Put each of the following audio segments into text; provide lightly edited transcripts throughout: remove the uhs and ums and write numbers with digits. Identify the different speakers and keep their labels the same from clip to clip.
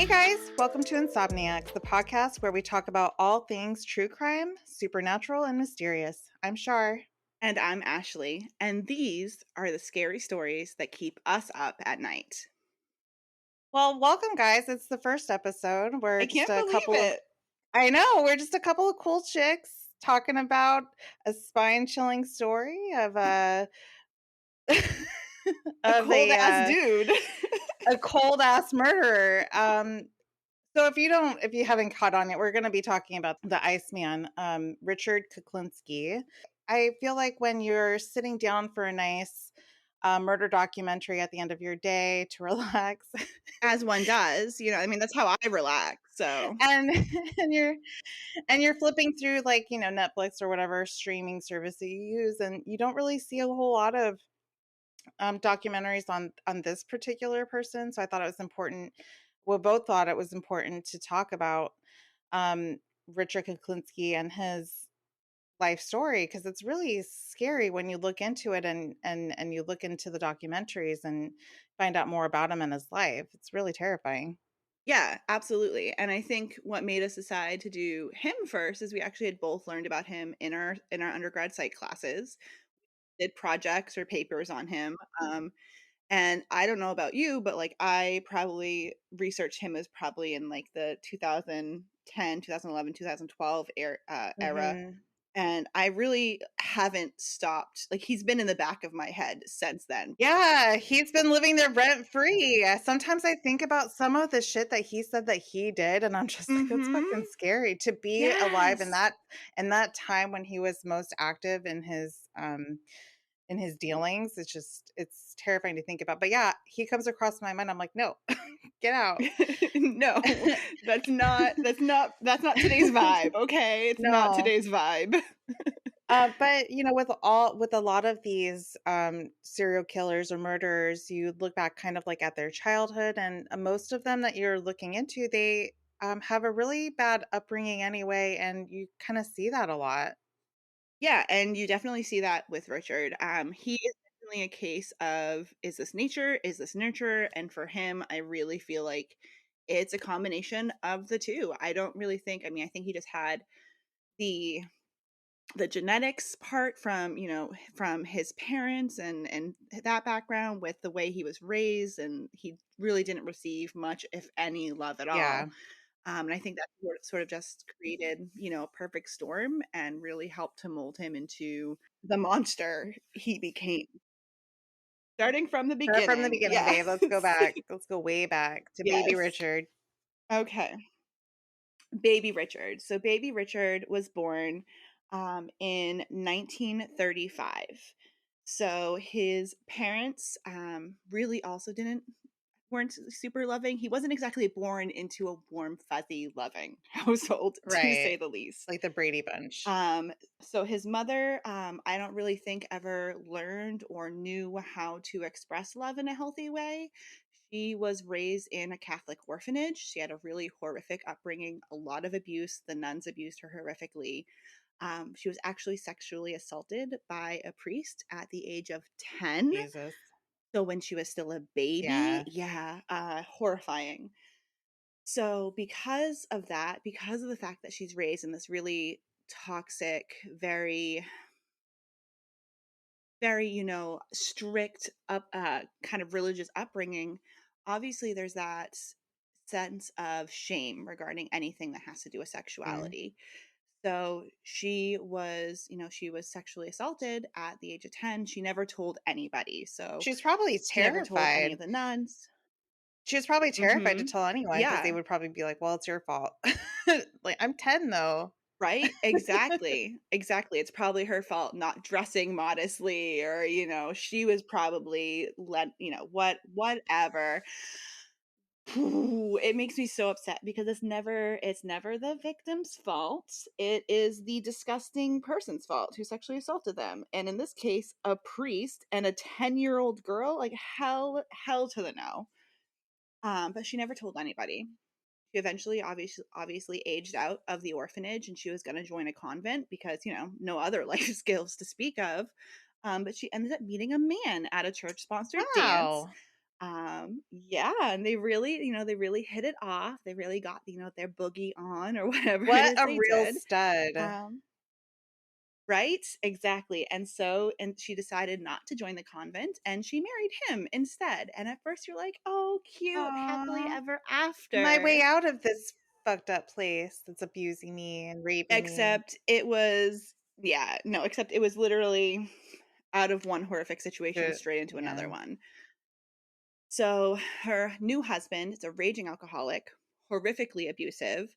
Speaker 1: Hey guys, welcome to Insomniacs, the podcast where we talk about all things true crime, supernatural, and mysterious. I'm Shar.
Speaker 2: And I'm Ashley, and these are the scary stories that keep us up at night.
Speaker 1: Well, welcome guys. It's the first episode.
Speaker 2: I can't believe it.
Speaker 1: I know, we're just a couple of cool chicks talking about a spine-chilling story of a
Speaker 2: A cold-ass dude.
Speaker 1: a cold-ass murderer. So if you haven't caught on yet, we're going to be talking about the Iceman, Richard Kuklinski. I feel like when you're sitting down for a nice murder documentary at the end of your day to relax,
Speaker 2: As one does, that's how I relax. So
Speaker 1: and and you're flipping through Netflix or whatever streaming service that you use, and you don't really see a whole lot of documentaries on this particular person. So I thought it was important. We both thought it was important to talk about Richard Kuklinski and his life story, because it's really scary when you look into it and you look into the documentaries and find out more about him and his life. It's really terrifying.
Speaker 2: yeah, absolutely. And I think what made us decide to do him first is we actually had both learned about him in our undergrad psych classes, did projects or papers on him. And I don't know about you, but I probably researched him as probably in the 2010, 2011, 2012 era. And I really haven't stopped. He's been in the back of my head since then.
Speaker 1: Yeah, he's been living there rent free. Sometimes I think about some of the shit that he said that he did, and I'm just like, that's fucking scary to be alive in that time when he was most active in his dealings. It's terrifying to think about. But yeah, he comes across my mind. I'm like, no, get out.
Speaker 2: No, that's not today's vibe. Okay, it's not today's vibe.
Speaker 1: But with a lot of these serial killers or murderers, you look back kind of like at their childhood, and most of them that you're looking into, they have a really bad upbringing anyway, and you kind of see that a lot.
Speaker 2: Yeah, and you definitely see that with Richard. He is definitely a case of, is this nature, is this nurture? And for him, I really feel like it's a combination of the two. I don't really think, I think he just had the genetics part from his parents and that background with the way he was raised, and he really didn't receive much, if any, love at
Speaker 1: Yeah.
Speaker 2: all. And I think that sort of just created, a perfect storm and really helped to mold him into the monster he became. Starting from the
Speaker 1: Start from the
Speaker 2: beginning.
Speaker 1: beginning,
Speaker 2: Yeah.
Speaker 1: babe. Let's go back. Let's go way back to Baby
Speaker 2: Yes.
Speaker 1: Richard.
Speaker 2: Okay. Baby Richard. So Baby Richard was born in 1935. So his parents really also weren't super loving. He wasn't exactly born into a warm, fuzzy, loving household, to say the least.
Speaker 1: Like the Brady Bunch.
Speaker 2: So his mother, I don't really think ever learned or knew how to express love in a healthy way. She was raised in a Catholic orphanage. She had a really horrific upbringing, a lot of abuse. The nuns abused her horrifically. She was actually sexually assaulted by a priest at the age of 10.
Speaker 1: Jesus.
Speaker 2: So when she was still a baby, horrifying. So because of that, because of the fact that she's raised in this really toxic, very, very, strict kind of religious upbringing, obviously there's that sense of shame regarding anything that has to do with sexuality. So she was sexually assaulted at the age of 10. She never told anybody. So
Speaker 1: She's probably
Speaker 2: she never told any
Speaker 1: terrified.
Speaker 2: of the nuns.
Speaker 1: She was probably terrified to tell anyone, because they
Speaker 2: Yeah.
Speaker 1: would probably be like, well, it's your fault. Like, I'm 10 though.
Speaker 2: Right? Exactly. Exactly. It's probably her fault not dressing modestly, or, she was probably whatever. It makes me so upset because it's never the victim's fault. It is the disgusting person's fault who sexually assaulted them. And in this case, a priest and a 10-year-old girl, hell to the no. But she never told anybody. She eventually obviously aged out of the orphanage, and she was going to join a convent because, no other life skills to speak of. But she ended up meeting a man at a church-sponsored dance.
Speaker 1: Wow.
Speaker 2: Yeah, and they really, they really hit it off. They really got, their boogie on or whatever it
Speaker 1: What
Speaker 2: is
Speaker 1: a
Speaker 2: they
Speaker 1: real
Speaker 2: did.
Speaker 1: stud.
Speaker 2: Um, right? Exactly. And she decided not to join the convent and she married him instead. And at first you're like, "Oh, cute, happily
Speaker 1: Aw.
Speaker 2: ever
Speaker 1: My way
Speaker 2: after."
Speaker 1: out of this fucked up place that's abusing me and raping me.
Speaker 2: Except it was yeah, no, except it was literally out of one horrific situation
Speaker 1: Shit.
Speaker 2: straight into another
Speaker 1: Yeah.
Speaker 2: one. So her new husband is a raging alcoholic, horrifically abusive,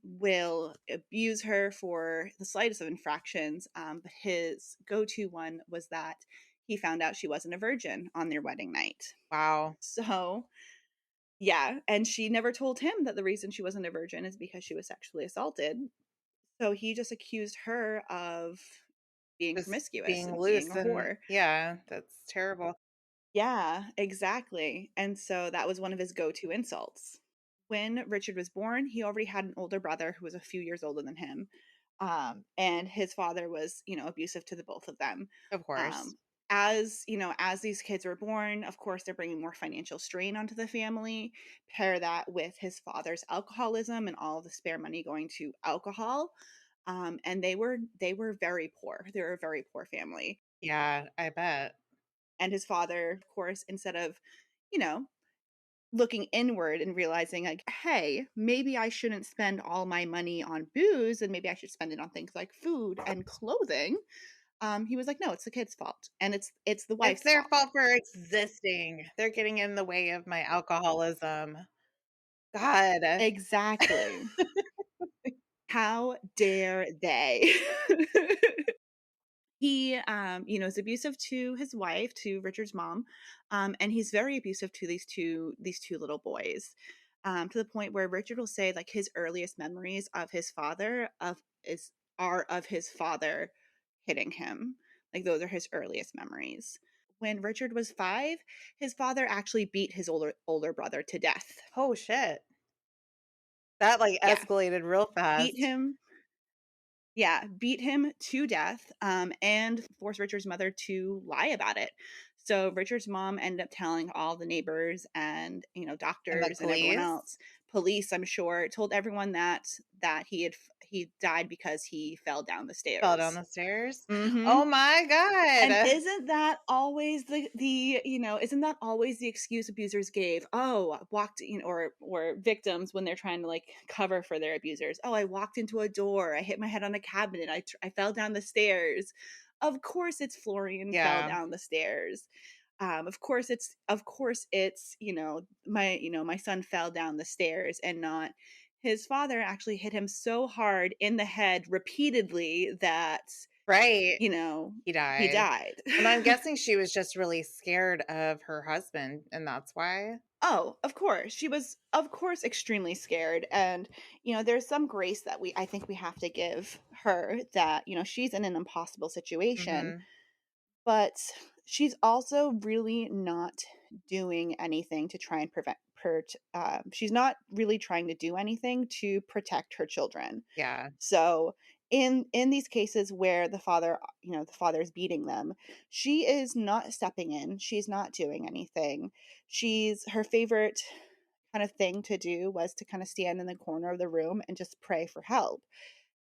Speaker 2: will abuse her for the slightest of infractions. But his go-to one was that he found out she wasn't a virgin on their wedding night.
Speaker 1: Wow.
Speaker 2: So yeah, and she never told him that the reason she wasn't a virgin is because she was sexually assaulted. So he just accused her of being
Speaker 1: Just
Speaker 2: promiscuous
Speaker 1: being
Speaker 2: and being
Speaker 1: loose
Speaker 2: a
Speaker 1: and
Speaker 2: whore.
Speaker 1: yeah, that's terrible.
Speaker 2: Yeah, exactly. And so that was one of his go-to insults. When Richard was born, he already had an older brother who was a few years older than him. And his father was, abusive to the both of them.
Speaker 1: Of course.
Speaker 2: Um, as these kids were born, of course, they're bringing more financial strain onto the family. Pair that with his father's alcoholism and all of the spare money going to alcohol. And they were very poor. They were a very poor family.
Speaker 1: Yeah, I bet.
Speaker 2: And his father, of course, instead of, you know, looking inward and realizing like, "Hey, maybe I shouldn't spend all my money on booze and maybe I should spend it on things like food and clothing." He was like, "No, it's the kid's fault and it's the
Speaker 1: It's
Speaker 2: wife's
Speaker 1: their
Speaker 2: fault."
Speaker 1: fault for existing. They're getting in the way of my alcoholism. God.
Speaker 2: Exactly. How dare they? He, is abusive to his wife, to Richard's mom, and he's very abusive to these two little boys, to the point where Richard will say like his earliest memories of his father of is are of his father hitting him. Like those are his earliest memories. When Richard was 5, his father actually beat his older brother to death.
Speaker 1: Oh, shit. That, like,
Speaker 2: Yeah,
Speaker 1: escalated real
Speaker 2: beat
Speaker 1: fast.
Speaker 2: him Yeah, beat him to death, and forced Richard's mother to lie about it. So Richard's mom ended up telling all the neighbors and,
Speaker 1: And the
Speaker 2: doctors and everyone
Speaker 1: police
Speaker 2: else, police, I'm sure, told everyone that he died because he fell down the
Speaker 1: fell down
Speaker 2: stairs.
Speaker 1: the stairs.
Speaker 2: Mhm.
Speaker 1: Oh my
Speaker 2: And
Speaker 1: god.
Speaker 2: isn't that always isn't that always the excuse abusers gave? "Oh, I walked," or victims when they're trying to, like, cover for their abusers. "Oh, I walked into a door, I hit my head on a cabinet, I fell down the stairs." Of course it's Florian fell
Speaker 1: Yeah.
Speaker 2: down the stairs. Of course it's, my son fell down the stairs and not his father actually hit him so hard in the head repeatedly that
Speaker 1: Right.
Speaker 2: you know,
Speaker 1: He
Speaker 2: he
Speaker 1: died.
Speaker 2: died.
Speaker 1: And I'm guessing she was just really scared of her husband, and that's why?
Speaker 2: Oh, of course. She was, of course, extremely scared. And, there's some grace that I think we have to give her that, she's in an impossible situation,
Speaker 1: Mhm.
Speaker 2: but she's also really not doing anything to try and she's not really trying to do anything to protect her children.
Speaker 1: Yeah.
Speaker 2: So in these cases where the father is beating them, she is not stepping in. She's not doing anything. Her favorite kind of thing to do was to kind of stand in the corner of the room and just pray for help.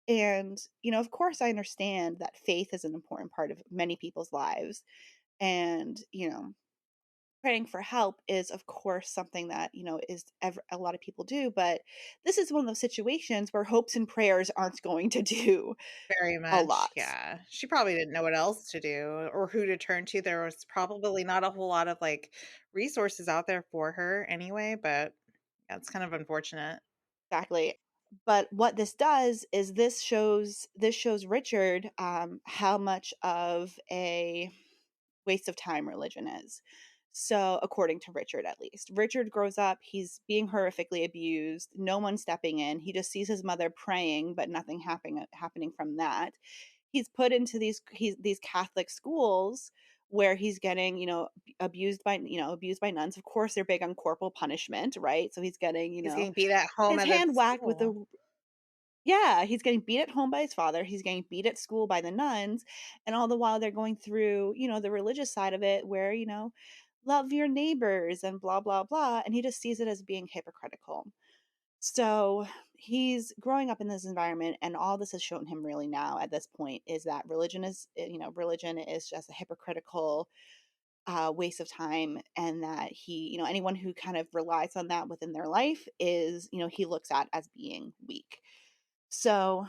Speaker 2: And, of course I understand that faith is an important part of many people's lives. And, praying for help is of course something that a lot of people do, but this is one of those situations where hopes and prayers aren't going to do
Speaker 1: Very
Speaker 2: a
Speaker 1: much,
Speaker 2: lot.
Speaker 1: yeah. She probably didn't know what else to do or who to turn to. There was probably not a whole lot of, like, resources out there for her anyway, but yeah, it's kind of unfortunate.
Speaker 2: Exactly. But what this does is this shows Richard how much of a waste of time religion is. So, according to Richard, at least, Richard grows up, he's being horrifically abused, no one stepping in. He just sees his mother praying, but nothing happening from that. He's put into these Catholic schools where he's getting, abused by nuns. Of course, they're big on corporal punishment, right? So he's getting,
Speaker 1: He's getting beat at home
Speaker 2: his
Speaker 1: at a
Speaker 2: hand whacked with
Speaker 1: school.
Speaker 2: a yeah, he's getting beat at home by his father, he's getting beat at school by the nuns, and all the while they're going through, the religious side of it where, love your neighbors and blah, blah, blah. And he just sees it as being hypocritical. So he's growing up in this environment, and all this has shown him really now at this point is that religion is just a hypocritical waste of time, and that anyone who kind of relies on that within their life is, he looks at as being weak. So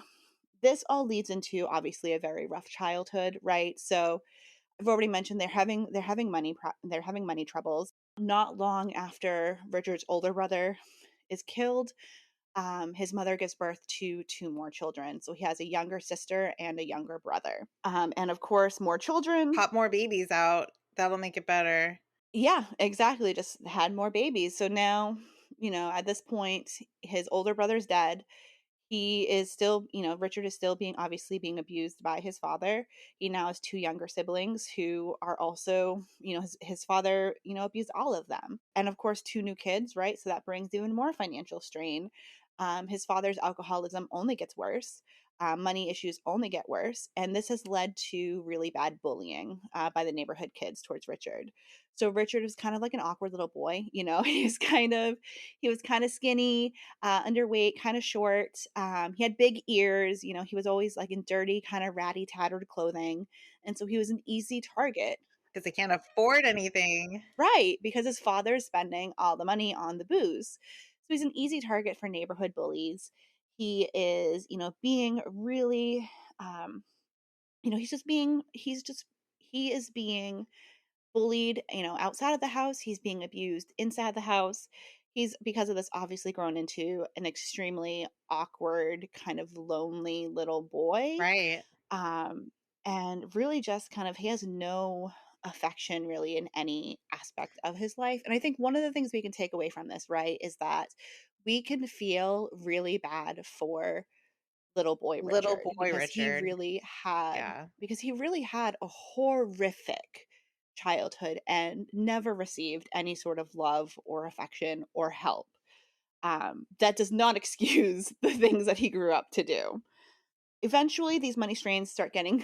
Speaker 2: this all leads into obviously a very rough childhood, right? So I've already mentioned they're having money troubles. Not long after Richard's older brother is killed, his mother gives birth to two more children. So he has a younger sister and a younger brother. And of course, more children.
Speaker 1: Pop more babies out. That'll make it better.
Speaker 2: Yeah, exactly. Just had more babies. So now, at this point, his older brother's dead. He is still, Richard is still being abused by his father. He now has two younger siblings who are also, his father, abused all of them. And of course, two new kids, right? So that brings even more financial strain. His father's alcoholism only gets worse. Money issues only get worse. And this has led to really bad bullying by the neighborhood kids towards Richard. So Richard was kind of like an awkward little boy, he was kind of skinny, underweight, kind of short. He had big ears. He was always like in dirty, kind of ratty, tattered clothing. And so he was an easy target.
Speaker 1: Because they can't afford anything.
Speaker 2: Right, because his father's spending all the money on the booze. So he's an easy target for neighborhood bullies. He is, being really, he is being bullied, outside of the house. He's being abused inside the house. He's, because of this, obviously grown into an extremely awkward, kind of lonely little boy.
Speaker 1: Right.
Speaker 2: Um, and really just kind of, he has no affection really in any aspect of his life. And I think one of the things we can take away from this, right, is that we can feel really bad for little boy
Speaker 1: Little
Speaker 2: Richard
Speaker 1: boy Richard. Yeah.
Speaker 2: because he really had a horrific childhood and never received any sort of love or affection or help. That does not excuse the things that he grew up to do. Eventually, these money strains start getting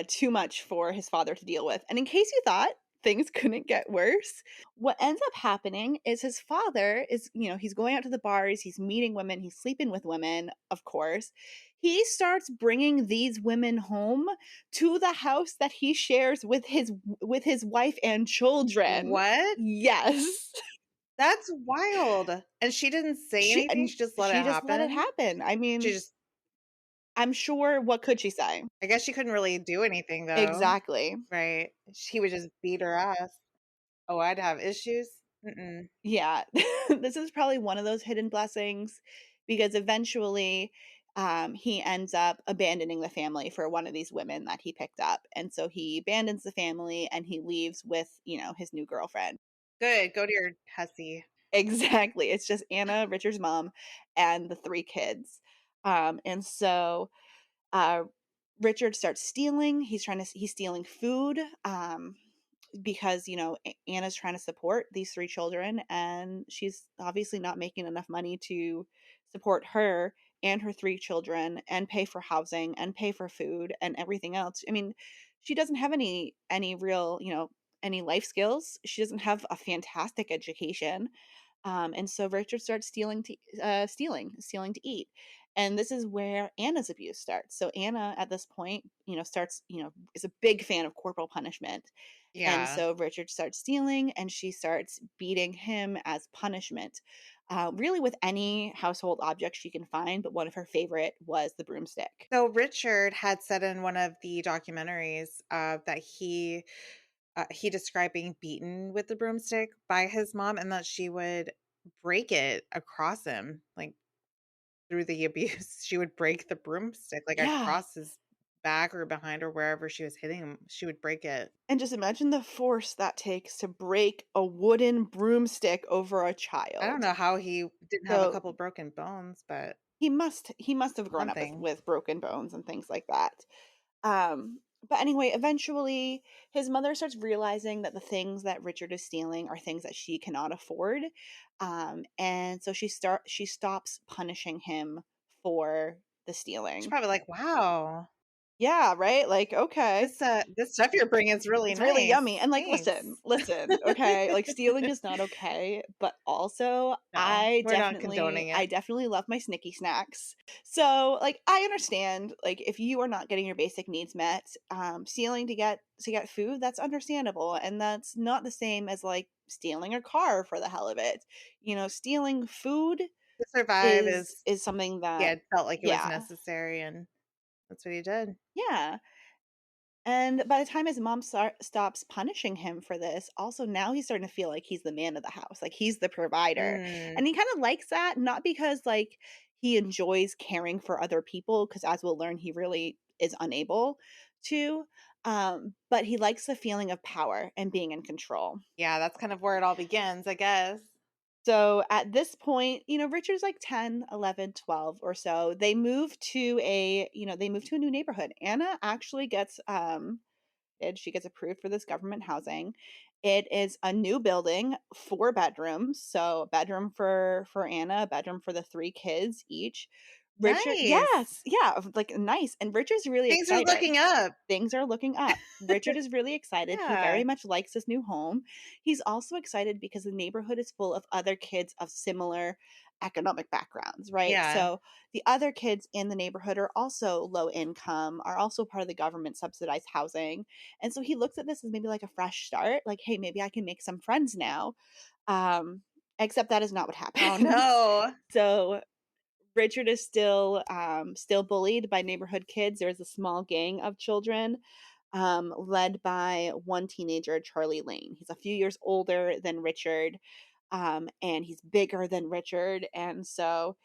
Speaker 2: too much for his father to deal with. And in case you thought things couldn't get worse, what ends up happening is his father is, he's going out to the bars, he's meeting women, he's sleeping with women, of course. He starts bringing these women home to the house that he shares with his wife and children.
Speaker 1: What?
Speaker 2: Yes.
Speaker 1: That's wild. And she didn't say anything. She just let it
Speaker 2: She just let it
Speaker 1: happen.
Speaker 2: happen. I
Speaker 1: She
Speaker 2: mean,
Speaker 1: just,
Speaker 2: I'm sure, what could she say?
Speaker 1: I guess she couldn't really do anything though.
Speaker 2: Exactly.
Speaker 1: Right. She would just beat her ass. Oh, I'd have issues. Mm-mm.
Speaker 2: Yeah. This is probably one of those hidden blessings, because eventually, he ends up abandoning the family for one of these women that he picked up. And so he abandons the family and he leaves with, his new girlfriend.
Speaker 1: Good. Go to your hussy.
Speaker 2: Exactly. It's just Anna, Richard's mom, and the three kids. And so uh, Richard starts stealing. He's stealing food. Because Anna's trying to support these three children, and she's obviously not making enough money to support her and her three children and pay for housing and pay for food and everything else. I mean, she doesn't have any real, any life skills. She doesn't have a fantastic education. And so Richard starts stealing to eat. And this is where Anna's abuse starts. So Anna at this point, is a big fan of corporal punishment. And
Speaker 1: Yeah.
Speaker 2: so Richard starts stealing and she starts beating him as punishment, really with any household object she can find. But one of her favorite was the broomstick.
Speaker 1: So Richard had said in one of the documentaries that he described being beaten with the broomstick by his mom, and that she would break it across him, like through the abuse. She would break the broomstick like
Speaker 2: Yeah.
Speaker 1: across his back or behind or wherever she was hitting him. She would break it.
Speaker 2: And just imagine the force that takes to break a wooden broomstick over a
Speaker 1: I don't
Speaker 2: child.
Speaker 1: know how he didn't have a
Speaker 2: So
Speaker 1: couple broken bones, but
Speaker 2: he must have grown up
Speaker 1: something.
Speaker 2: with broken bones and things like that. But anyway, eventually his mother starts realizing that the things that Richard is stealing are things that she cannot afford. And so she stops punishing him for the
Speaker 1: She's
Speaker 2: stealing.
Speaker 1: probably like, wow.
Speaker 2: Yeah, right? Like, okay.
Speaker 1: This stuff you're bringing is really
Speaker 2: It's really
Speaker 1: nice.
Speaker 2: yummy, and, like, listen,
Speaker 1: Thanks.
Speaker 2: listen, okay? Like, stealing is not okay, but also
Speaker 1: No, we're not condoning
Speaker 2: I
Speaker 1: it.
Speaker 2: definitely love my Snicky snacks. So, like, I understand, like, if you are not getting your basic needs met, stealing to get food, that's understandable, and that's not the same as, like, stealing a car for the hell of it. You know, stealing food
Speaker 1: To survive is
Speaker 2: is something
Speaker 1: yeah,
Speaker 2: that
Speaker 1: it felt like it was
Speaker 2: yeah,
Speaker 1: necessary, and that's what he did.
Speaker 2: yeah. And by the time his mom stops punishing him for this, also now he's starting to feel like he's the man of the house, like he's the provider.
Speaker 1: Mm.
Speaker 2: And he kind of likes that, not because like he enjoys caring for other people, because as we'll learn, he really is unable to. But he likes the feeling of power and being in control.
Speaker 1: Yeah, that's kind of where it all begins, I guess.
Speaker 2: So at this point, you know, Richard's like 10, 11, 12 or so. They move to they move to a new neighborhood. Anna actually gets she gets approved for this government housing. It is a new building, 4 bedrooms, so a bedroom for Anna, a bedroom for the 3 kids each. Richard
Speaker 1: Nice.
Speaker 2: yes, yeah, like, nice, and Richard's really
Speaker 1: Things are
Speaker 2: excited.
Speaker 1: looking up.
Speaker 2: Things are looking up. Richard is really excited. He
Speaker 1: Yeah.
Speaker 2: very much likes his new home. He's also excited because the neighborhood is full of other kids of similar economic backgrounds, right?
Speaker 1: Yeah.
Speaker 2: So the other kids in the neighborhood are also low income, are also part of the government subsidized housing. And so he looks at this as maybe like a fresh start, like, hey, maybe I can make some friends now. Um, except that is not what
Speaker 1: Oh,
Speaker 2: happens.
Speaker 1: no.
Speaker 2: So Richard is still bullied by neighborhood kids. There's a small gang of children, led by one teenager, Charlie Lane. He's a few years older than Richard, and he's bigger than Richard, and so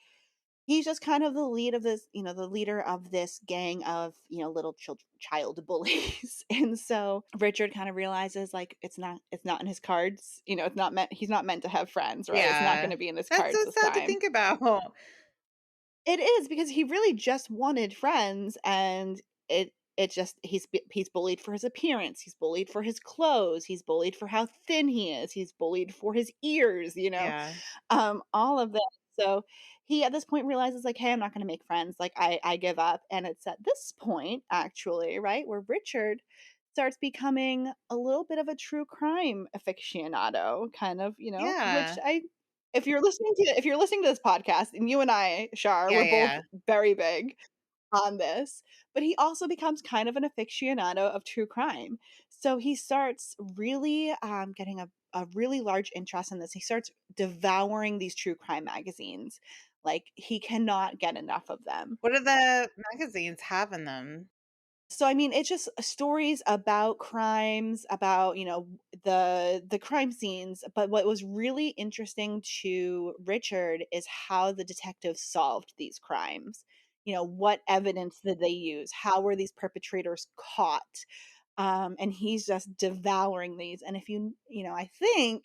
Speaker 2: he's just kind of the lead of this, the leader of this gang of, little child bullies. And so Richard kind of realizes like it's not in his cards. It's not meant he's not meant to have friends, right? It's not going
Speaker 1: Yeah.
Speaker 2: to be in his
Speaker 1: That's
Speaker 2: cards
Speaker 1: so
Speaker 2: this
Speaker 1: sad to
Speaker 2: time.
Speaker 1: think about.
Speaker 2: It is because he really just wanted friends, and it just he's bullied for his appearance, he's bullied for his clothes, he's bullied for how thin he is, he's bullied for his ears,
Speaker 1: Yeah.
Speaker 2: all of that. So he at this point realizes like, hey, I'm not going to make friends. Like I give up. And it's at this point, actually, right, where Richard starts becoming a little bit of a true crime aficionado, kind of, which
Speaker 1: Yeah.
Speaker 2: I if you're listening to this podcast, and you and I, Shar,
Speaker 1: Yeah,
Speaker 2: we're both
Speaker 1: yeah.
Speaker 2: very big on this, but he also becomes kind of an aficionado of true crime. So he starts really getting a really large interest in this. He starts devouring these true crime magazines. Like he cannot get enough of them.
Speaker 1: What do the magazines have in them?
Speaker 2: So I mean, it's just stories about crimes, about, the crime scenes, but what was really interesting to Richard is how the detectives solved these crimes. What evidence did they use? How were these perpetrators caught? And he's just devouring these. And if I think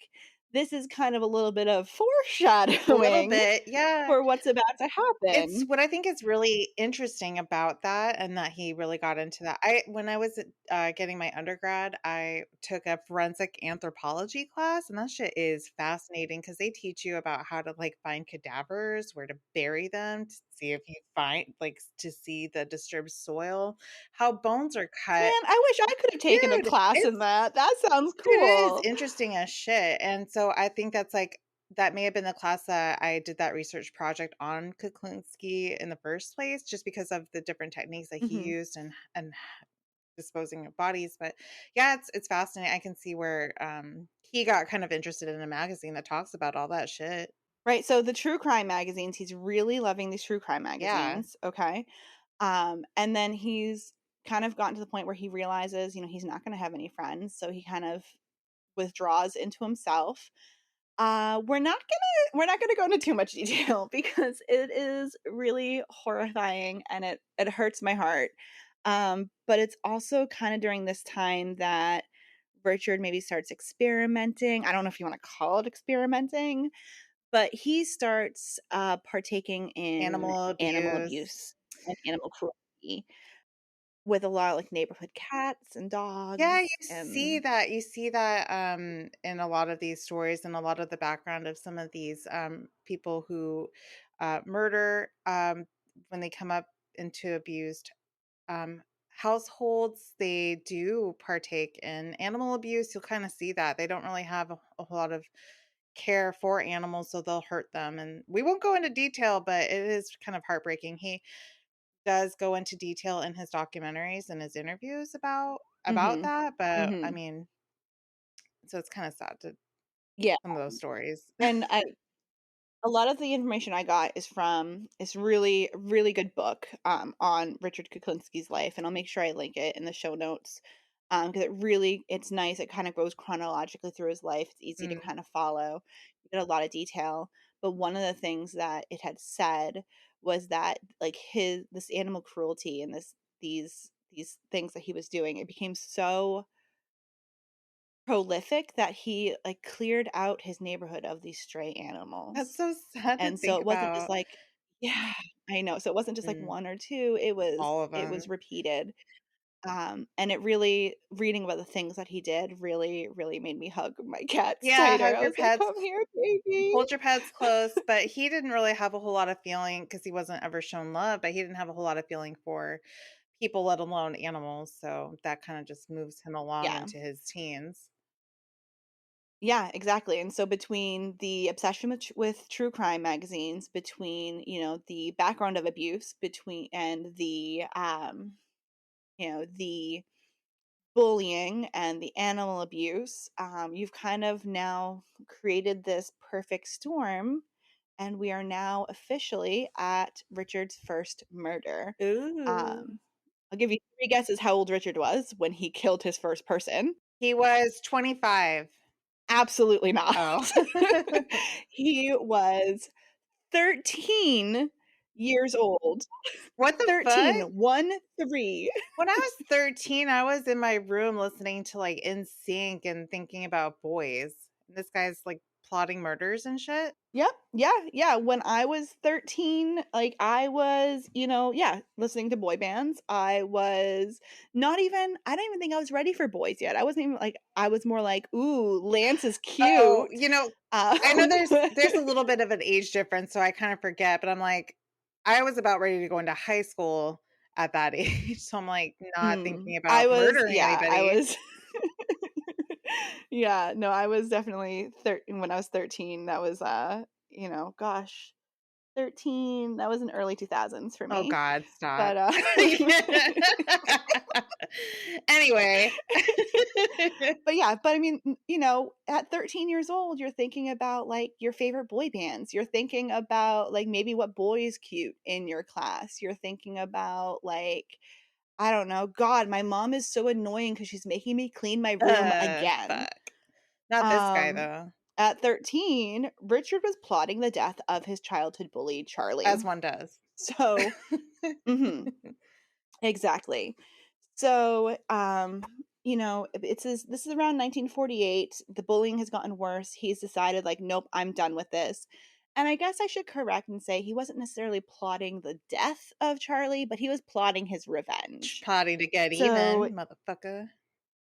Speaker 2: this is kind of a little bit of
Speaker 1: A little
Speaker 2: foreshadowing
Speaker 1: bit, yeah.
Speaker 2: for what's about to
Speaker 1: It's
Speaker 2: happen.
Speaker 1: what I think is really interesting about that and that he really got into that. When I was, getting my undergrad, I took a forensic anthropology class, and that shit is fascinating because they teach you about how to, like, find cadavers, where to bury them, to see if you find like, to see the disturbed soil, how bones are
Speaker 2: Man,
Speaker 1: cut.
Speaker 2: I wish I could have taken a
Speaker 1: Dude,
Speaker 2: class in
Speaker 1: it's
Speaker 2: that. That sounds
Speaker 1: Dude, it is
Speaker 2: cool.
Speaker 1: interesting as shit, and so I think that's, like that may have been the class that I did that research project on Kuklinski in the first place, just because of the different techniques that he
Speaker 2: Mhm.
Speaker 1: used and disposing of bodies, but yeah, it's fascinating. I can see where, he got kind of interested in a magazine that talks about all that shit.
Speaker 2: Right, so the true crime magazines, he's really loving these true crime
Speaker 1: Yeah.
Speaker 2: magazines, okay? And then he's kind of gotten to the point where he realizes, he's not gonna have any friends, so he kind of withdraws into himself. We're not gonna go into too much detail because it is really horrifying and it hurts my heart. But it's also kind of during this time that Richard maybe starts experimenting. I don't know if you want to call it experimenting, but he starts partaking in
Speaker 1: Animal
Speaker 2: animal
Speaker 1: abuse.
Speaker 2: abuse and animal cruelty with a lot of like neighborhood cats and
Speaker 1: Yeah,
Speaker 2: dogs and
Speaker 1: you see that, in a lot of these stories and a lot of the background of some of these, people who, murder, when they come up into abused, um, households, they do partake in animal abuse. You'll kind of see that. They don't really have a whole lot of care for animals, so they'll hurt them. And we won't go into detail, but it is kind of heartbreaking. He does go into detail in his documentaries and his interviews about
Speaker 2: Mhm.
Speaker 1: that, but I
Speaker 2: Mhm.
Speaker 1: mean, so it's kind of sad to
Speaker 2: Yeah,
Speaker 1: some of those stories.
Speaker 2: and I a lot of the information I got is from this really, really good book, on Richard Kuklinski's life, and I'll make sure I link it in the show notes, because it's nice, it kinda goes chronologically through his life, it's easy to
Speaker 1: Mm.
Speaker 2: kinda follow, you get a lot of detail, but one of the things that it had said was that, like, his this animal cruelty and these things that he was doing, it became so prolific that he, like, cleared out his neighborhood of these stray
Speaker 1: That's
Speaker 2: animals.
Speaker 1: so sad to
Speaker 2: And so
Speaker 1: think
Speaker 2: it wasn't just
Speaker 1: about.
Speaker 2: like yeah, I know. So it wasn't just like
Speaker 1: Mm,
Speaker 2: 1 or 2,
Speaker 1: all of
Speaker 2: it was
Speaker 1: them.
Speaker 2: repeated. And it really reading about the things that he did really, really made me hug my cats
Speaker 1: Yeah,
Speaker 2: tighter.
Speaker 1: hug
Speaker 2: I
Speaker 1: your
Speaker 2: was like,
Speaker 1: pets,
Speaker 2: "Come here, baby."
Speaker 1: hold your pets close, but he didn't really have a whole lot of feeling because he wasn't ever shown love, but he didn't have a whole lot of feeling for people, let alone animals, so that kinda just moves him along
Speaker 2: Yeah.
Speaker 1: into his teens.
Speaker 2: Yeah, exactly. And so between the obsession with true crime magazines, between, the background of abuse, between and the bullying and the animal abuse, you've kind of now created this perfect storm, and we are now officially at Richard's first murder.
Speaker 1: Ooh.
Speaker 2: Um, I'll give you 3 guesses how old Richard was when he killed his first person.
Speaker 1: He was 25.
Speaker 2: Absolutely not.
Speaker 1: Oh.
Speaker 2: He was 13 years old.
Speaker 1: What the
Speaker 2: 13,
Speaker 1: fuck?
Speaker 2: 1, 3.
Speaker 1: When I was 13, I was in my room listening to, like, NSYNC and thinking about boys. This guy's, like, plotting murders and shit?
Speaker 2: Yep. Yeah, yeah. When I was 13, like, I was, yeah, listening to boy bands. I don't even think I was ready for boys yet. I wasn't even like, I was more like, "Ooh, Lance is
Speaker 1: Oh,
Speaker 2: cute."
Speaker 1: I know
Speaker 2: Um,
Speaker 1: there's a little bit of an age difference, so I kinda forget, but I'm like, I was about ready to go into high school at that age, so I'm, like, not thinking
Speaker 2: I
Speaker 1: about
Speaker 2: was
Speaker 1: murdering
Speaker 2: yeah, I
Speaker 1: anybody.
Speaker 2: was yeah, no, I was definitely when I was 13, that was, gosh, 13, that was in early 2000s for
Speaker 1: Oh
Speaker 2: me.
Speaker 1: god,
Speaker 2: But,
Speaker 1: stop. Anyway.
Speaker 2: but yeah, but I mean, at 13 years old, you're thinking about like your favorite boy bands. You're thinking about like maybe what boy is cute in your class. You're thinking about like, I don't know, God, my mom is so annoying because she's making me clean my room again.
Speaker 1: Fuck. Not this guy,
Speaker 2: Um,
Speaker 1: though,
Speaker 2: at 13, Richard was plotting the death of his childhood bully, Charlie.
Speaker 1: as one does.
Speaker 2: So, mhm, exactly. So, this is around 1948. The bullying has gotten worse. He's decided, like, nope, I'm done with this. And I guess I should correct and say he wasn't necessarily plotting the death of Charlie, but he was plotting his revenge.
Speaker 1: Plotting to get
Speaker 2: So,
Speaker 1: even, motherfucker.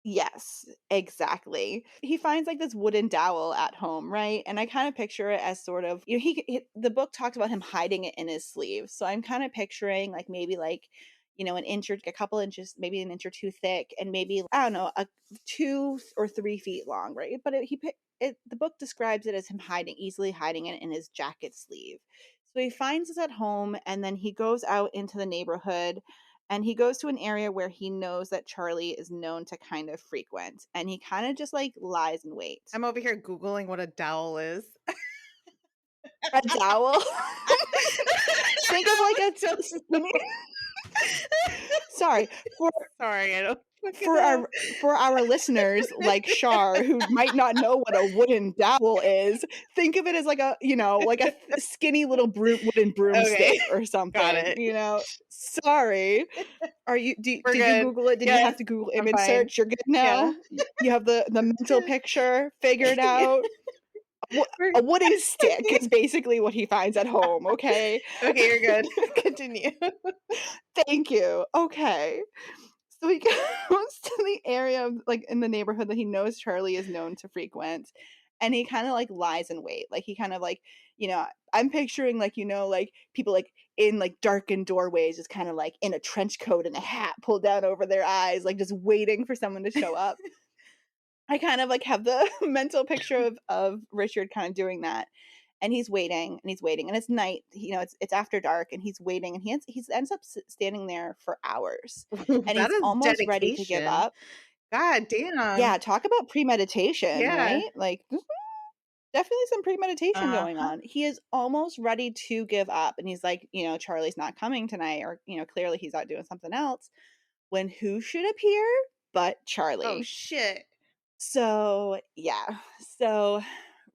Speaker 2: yes, exactly. He finds like this wooden dowel at home, right? And I kind of picture it as sort of, the book talks about him hiding it in his sleeve. So I'm kind of picturing like maybe like, an inch or a couple inches, maybe an inch or two thick, and maybe, I don't know, 2 or 3 feet long, right? But the book describes it as him easily hiding it in his jacket sleeve. So he finds this at home and then he goes out into the neighborhood and he goes to an area where he knows that Charlie is known to kind of frequent, and he kind of just, like, lies in wait.
Speaker 1: I'm over here Googling what a dowel is.
Speaker 2: A dowel? Think of, like, a
Speaker 1: Don't
Speaker 2: skinny
Speaker 1: know.
Speaker 2: sorry, for
Speaker 1: Sorry, I don't fucking
Speaker 2: for
Speaker 1: know.
Speaker 2: our for our listeners like Shar who might not know what a wooden dowel is, think of it as like a skinny little wooden
Speaker 1: Okay,
Speaker 2: broomstick or
Speaker 1: got
Speaker 2: something,
Speaker 1: it.
Speaker 2: Sorry.
Speaker 1: We're
Speaker 2: Did you
Speaker 1: good.
Speaker 2: Google it? Did you have
Speaker 1: Yes,
Speaker 2: to Google
Speaker 1: I'm
Speaker 2: image
Speaker 1: fine.
Speaker 2: search? You're good
Speaker 1: Yeah.
Speaker 2: now? You have the mental picture figured out?
Speaker 1: We're
Speaker 2: A wooden stick is basically what he finds at home, okay?
Speaker 1: okay, you're good. Continue.
Speaker 2: Thank you. Okay. So he goes to the area of, like, in the neighborhood that he knows Charlie is known to frequent, and he kind of like lies in wait. Like he kind of like, I'm picturing like, like people like in like darkened doorways, just kind of like in a trench coat and a hat pulled down over their eyes, like just waiting for someone to show up. I kind of like have the mental picture of Richard kind of doing that. And he's waiting and he's waiting, and it's night, it's after dark, and he's waiting, and he ends up standing there for hours, and
Speaker 1: That
Speaker 2: he's
Speaker 1: is
Speaker 2: almost ready to give
Speaker 1: dedication.
Speaker 2: up.
Speaker 1: God damn.
Speaker 2: Yeah, talk about premeditation,
Speaker 1: Yeah.
Speaker 2: right? Like, definitely some premeditation going
Speaker 1: Uh-huh.
Speaker 2: on. He is almost ready to give up, and he's like, Charlie's not coming tonight, or, clearly he's out doing something else, when who should appear but
Speaker 1: Oh,
Speaker 2: Charlie.
Speaker 1: shit.
Speaker 2: So, yeah. So,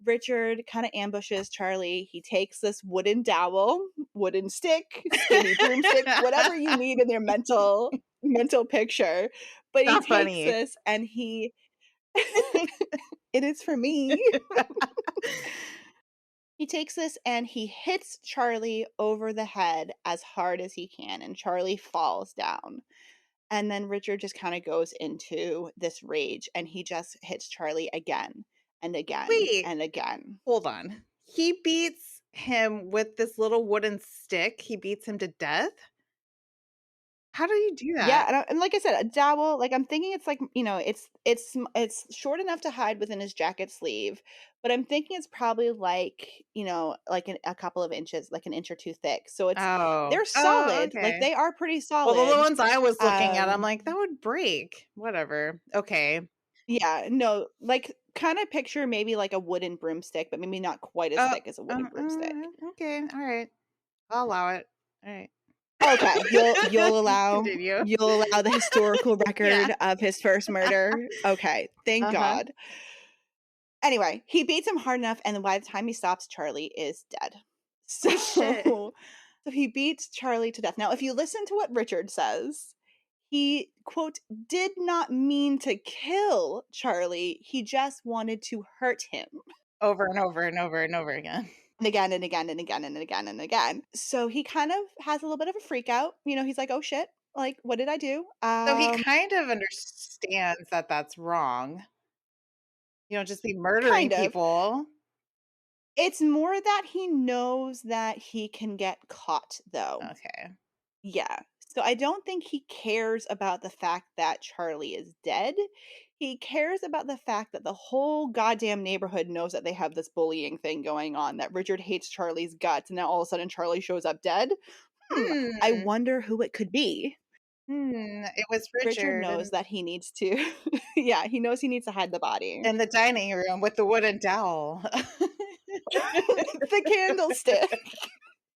Speaker 2: Richard kind of ambushes Charlie. He takes this wooden dowel, wooden stick, skinny broomstick, whatever you need in their mental picture. But he
Speaker 1: Not
Speaker 2: takes
Speaker 1: funny.
Speaker 2: this and he it is for me. He takes this and he hits Charlie over the head as hard as he can, and Charlie falls down. And then Richard just kind of goes into this rage, and he just hits Charlie again and again
Speaker 1: Wait,
Speaker 2: and again.
Speaker 1: hold on. He beats him with this little wooden stick. He beats him to death? How do you do
Speaker 2: Yeah,
Speaker 1: that?
Speaker 2: and like I said, a dowel, like, I'm thinking it's like, it's short enough to hide within his jacket sleeve, but I'm thinking it's probably like, like a couple of inches, like an inch or two thick. So
Speaker 1: Oh.
Speaker 2: they're
Speaker 1: Oh,
Speaker 2: solid, like,
Speaker 1: okay.
Speaker 2: they are pretty
Speaker 1: Well, the
Speaker 2: solid.
Speaker 1: ones I was looking at, I'm
Speaker 2: Um,
Speaker 1: like, "That would break." Whatever. Okay.
Speaker 2: yeah, no, like, kinda picture maybe like a wooden broomstick, but maybe not quite as thick as a wooden broomstick.
Speaker 1: Okay, alright. I'll allow it. Alright.
Speaker 2: Okay,
Speaker 1: Continue.
Speaker 2: you'll allow the historical
Speaker 1: Yeah.
Speaker 2: record of his first murder? Okay, thank
Speaker 1: Uh-huh.
Speaker 2: God. Anyway, he beats him hard enough, and then by the time he stops, Charlie is dead. So
Speaker 1: Oh, shit.
Speaker 2: so he beats Charlie to death. Now, if you listen to what Richard says, he, quote, "did not mean to kill Charlie, he just wanted to hurt him."
Speaker 1: Over and over and over and over again.
Speaker 2: And again and again and again and again and again. So he kind of has a little bit of a freak out. He's like, "Oh shit, like, what did I do?"
Speaker 1: So he kind of understands that that's wrong. You don't just be murdering
Speaker 2: Kind of.
Speaker 1: people.
Speaker 2: It's more that he knows that he can get caught, though.
Speaker 1: Okay.
Speaker 2: Yeah. So I don't think he cares about the fact that Charlie is dead. He cares about the fact that the whole goddamn neighborhood knows that they have this bullying thing going on, that Richard hates Charlie's guts, and now all of a sudden Charlie shows up dead. I
Speaker 1: Hmm.
Speaker 2: wonder who it could be.
Speaker 1: It was
Speaker 2: Richard
Speaker 1: Richard
Speaker 2: knows that he needs to yeah, he knows he needs to hide the body.
Speaker 1: in the dining room with the wooden dowel.
Speaker 2: The candlestick.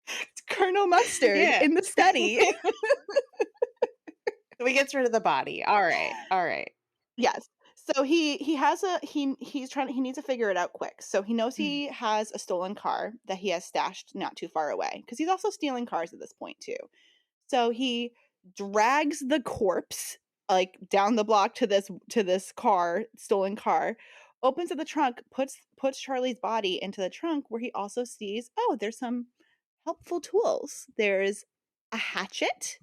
Speaker 2: It's Colonel Mustard
Speaker 1: Yeah.
Speaker 2: in the study.
Speaker 1: So he gets rid of the body. Alright, alright.
Speaker 2: Yes. So he has a he needs to figure it out quick. So he knows
Speaker 1: Mm.
Speaker 2: he has a stolen car that he has stashed not too far away, because he's also stealing cars at this point too. So he drags the corpse like down the block to this car, stolen car, opens up the trunk, puts Charlie's body into the trunk, where he also sees, oh, there's some helpful tools. There's a hatchet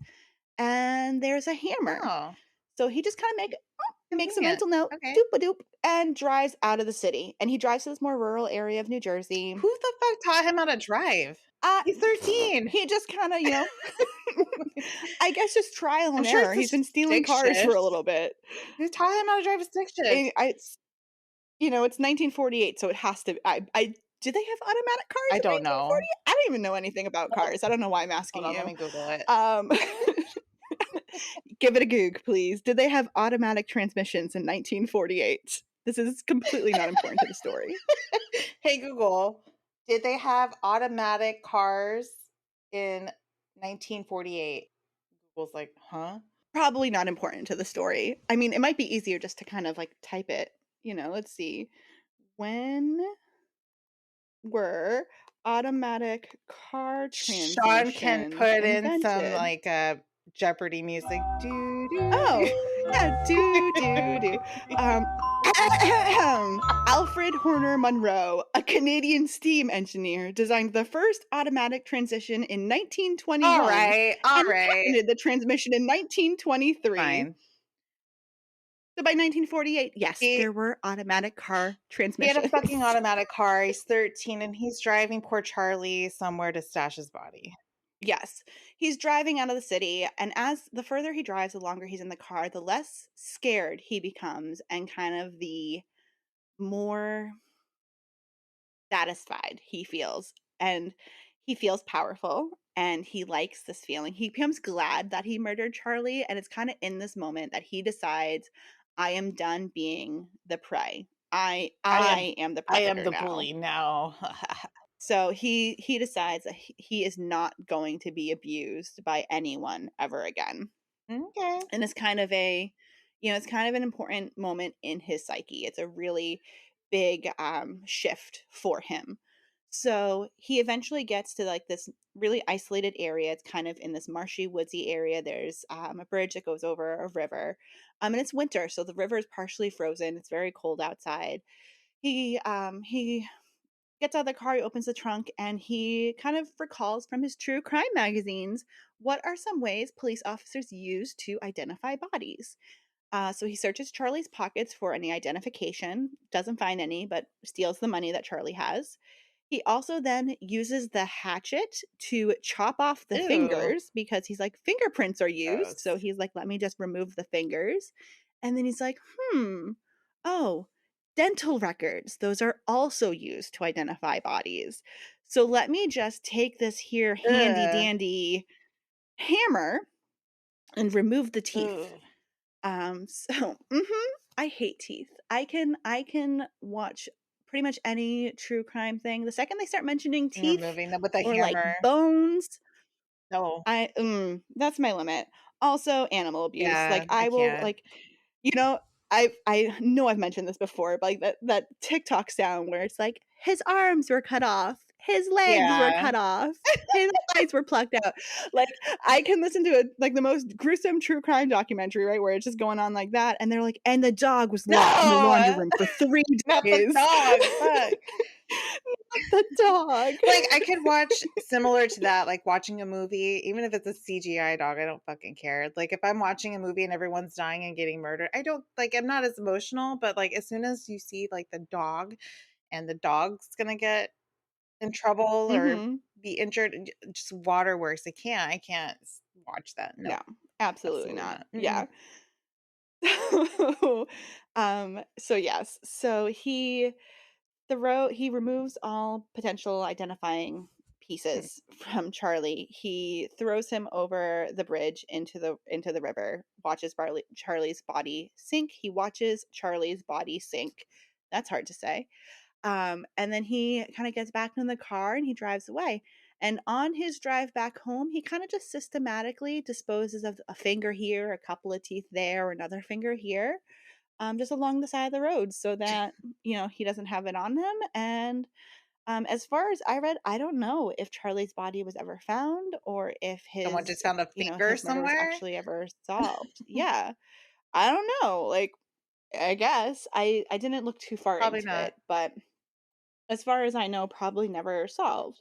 Speaker 2: and there's a hammer.
Speaker 1: Oh,
Speaker 2: So he just kind of makes a
Speaker 1: convenient.
Speaker 2: mental note,
Speaker 1: Okay.
Speaker 2: doop a doop, and drives out of the city. And he drives to this more rural area of New Jersey.
Speaker 1: Who the fuck taught him how to drive? He's 13.
Speaker 2: He just kind of, I guess just trial
Speaker 1: I'm
Speaker 2: and
Speaker 1: sure
Speaker 2: error.
Speaker 1: it's a
Speaker 2: He's been stealing
Speaker 1: stick
Speaker 2: cars for a
Speaker 1: shift.
Speaker 2: little bit.
Speaker 1: Who taught him how to drive a stick shift?
Speaker 2: It's 1948, so it has to. I do they have automatic cars
Speaker 1: I
Speaker 2: in
Speaker 1: don't know.
Speaker 2: 1948? I don't even know anything about cars. I don't know why I'm asking
Speaker 1: Hold on, let
Speaker 2: you.
Speaker 1: me Google it.
Speaker 2: Give it a goog, please. Did they have automatic transmissions in 1948? This is completely not important to the story.
Speaker 1: Hey, Google, did they have automatic cars in 1948? Google's like, huh?
Speaker 2: Probably not important to the story. I mean, it might be easier just to kind of like type it. Let's see. When were automatic car
Speaker 1: Sean can
Speaker 2: transmissions
Speaker 1: put in some
Speaker 2: invented?
Speaker 1: like Jeopardy music. Do, do,
Speaker 2: Oh, yeah, do, do, do. Alfred Horner Munro, a Canadian steam engineer, designed the first automatic transmission in 1921
Speaker 1: all right.
Speaker 2: and patented the transmission in 1923.
Speaker 1: Fine.
Speaker 2: So by 1948, yes,
Speaker 1: He
Speaker 2: there were automatic car
Speaker 1: he had a fucking
Speaker 2: transmissions.
Speaker 1: automatic car, he's 13, and he's driving poor Charlie somewhere to stash his body.
Speaker 2: Yes. He's driving out of the city, and as the further he drives, the longer he's in the car, the less scared he becomes and kind of the more satisfied he feels. And he feels powerful and he likes this feeling. He becomes glad that he murdered Charlie, and it's kind of in this moment that he decides, I am done being the prey. I
Speaker 1: I am
Speaker 2: I am the
Speaker 1: I am
Speaker 2: predator
Speaker 1: the
Speaker 2: now.
Speaker 1: bully now.
Speaker 2: So he decides that he is not going to be abused by anyone ever again.
Speaker 1: Okay.
Speaker 2: And it's kind of a it's kind of an important moment in his psyche. It's a really big shift for him. So he eventually gets to like this really isolated area. It's kind of in this marshy woodsy area. There's a bridge that goes over a river, and it's winter, so the river is partially frozen. It's very cold outside. He gets out of the car, he opens the trunk, and he kind of recalls from his true crime magazines what are some ways police officers use to identify bodies. So he searches Charlie's pockets for any identification, doesn't find any, but steals the money that Charlie has. He also then uses the hatchet to chop off the
Speaker 1: Ew,
Speaker 2: fingers because he's like, fingerprints are used. So
Speaker 1: gross.
Speaker 2: he's like, let me just remove the fingers. And then he's like, oh, dental records. Those are also used to identify bodies. So let me just take this here handy
Speaker 1: Ugh,
Speaker 2: dandy hammer and remove the teeth.
Speaker 1: ugh.
Speaker 2: So I hate teeth. I can watch pretty much any true crime thing. The second they start mentioning
Speaker 1: You're
Speaker 2: teeth
Speaker 1: removing them with a
Speaker 2: or like
Speaker 1: hammer.
Speaker 2: bones,
Speaker 1: No.
Speaker 2: that's my limit. Also, animal abuse.
Speaker 1: Yeah,
Speaker 2: Like
Speaker 1: I
Speaker 2: I will
Speaker 1: can't.
Speaker 2: like, you know, I know I've mentioned this before, but like that TikTok sound where it's like his arms were cut off, his legs were
Speaker 1: Yeah.
Speaker 2: cut off, his eyes were plucked out. Like I can listen to like the most gruesome true crime documentary, right, where it's just going on like that, and they're like, and the dog was locked in the laundry
Speaker 1: No!
Speaker 2: room for 3
Speaker 1: Not the
Speaker 2: days.
Speaker 1: dog, fuck.
Speaker 2: The dog.
Speaker 1: Like, I could watch similar to that, like, watching a movie, even if it's a CGI dog, I don't fucking care. Like, if I'm watching a movie and everyone's dying and getting murdered, I don't like, I'm not as emotional, but, like, as soon as you see, like, the dog and the dog's gonna get in trouble or
Speaker 2: Mhm.
Speaker 1: be injured, just waterworks. I can't watch that. No,
Speaker 2: No, absolutely
Speaker 1: absolutely
Speaker 2: not.
Speaker 1: not. Mm-mm.
Speaker 2: Yeah. So yes. So he removes all potential identifying pieces from Charlie. He throws him over the bridge into the river, watches Charlie's body sink. He watches Charlie's body sink. That's hard to say. And then he kind of gets back in the car and he drives away. And on his drive back home, he kind of just systematically disposes of a finger here, a couple of teeth there, another finger here, just along the side of the road so that, he doesn't have it on him. And as far as I read, I don't know if Charlie's body was ever found or if
Speaker 1: Someone just found a finger
Speaker 2: his murder was
Speaker 1: somewhere?
Speaker 2: actually ever solved. Yeah. I don't know. Like, I guess I didn't look too far
Speaker 1: Probably
Speaker 2: into
Speaker 1: not.
Speaker 2: it, but as far as I know, probably never solved.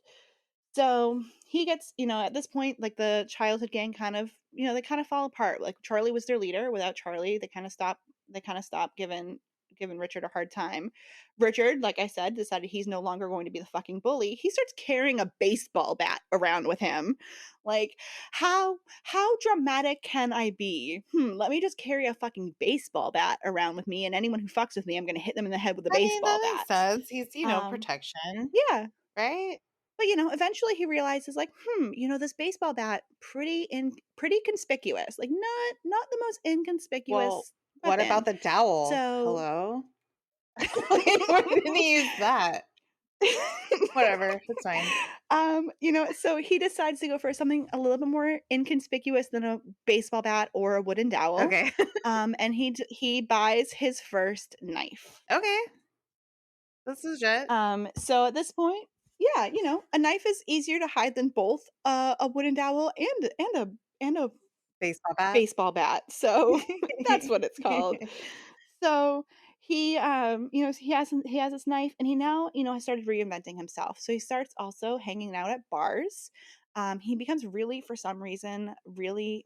Speaker 2: So he gets, at this point, like the childhood gang kind of, they kind of fall apart. Like Charlie was their leader. Without Charlie, they kind of stop giving Richard a hard time. Richard, like I said, decided he's no longer going to be the fucking bully. He starts carrying a baseball bat around with him. Like, how dramatic can I be? Let me just carry a fucking baseball bat around with me, and anyone who fucks with me, I'm gonna hit them in the head with a
Speaker 1: I mean,
Speaker 2: baseball
Speaker 1: that makes
Speaker 2: bat.
Speaker 1: sense. He's,
Speaker 2: Um,
Speaker 1: protection,
Speaker 2: yeah.
Speaker 1: right?
Speaker 2: But, eventually he realizes like, this baseball bat pretty conspicuous. Like not the most
Speaker 1: Well,
Speaker 2: inconspicuous
Speaker 1: what about
Speaker 2: weapon.
Speaker 1: the dowel?
Speaker 2: So
Speaker 1: Hello? Like, where did he use that? Whatever, it's fine.
Speaker 2: so he decides to go for something a little bit more inconspicuous than a baseball bat or a wooden dowel.
Speaker 1: Okay.
Speaker 2: And he buys his first knife.
Speaker 1: Okay. This is legit.
Speaker 2: So at this point, yeah, a knife is easier to hide than both a wooden dowel and a
Speaker 1: Baseball bat.
Speaker 2: baseball bat. So that's what it's called. So he has this knife, and he now has started reinventing himself. So he starts also hanging out at bars. He becomes really, for some reason, really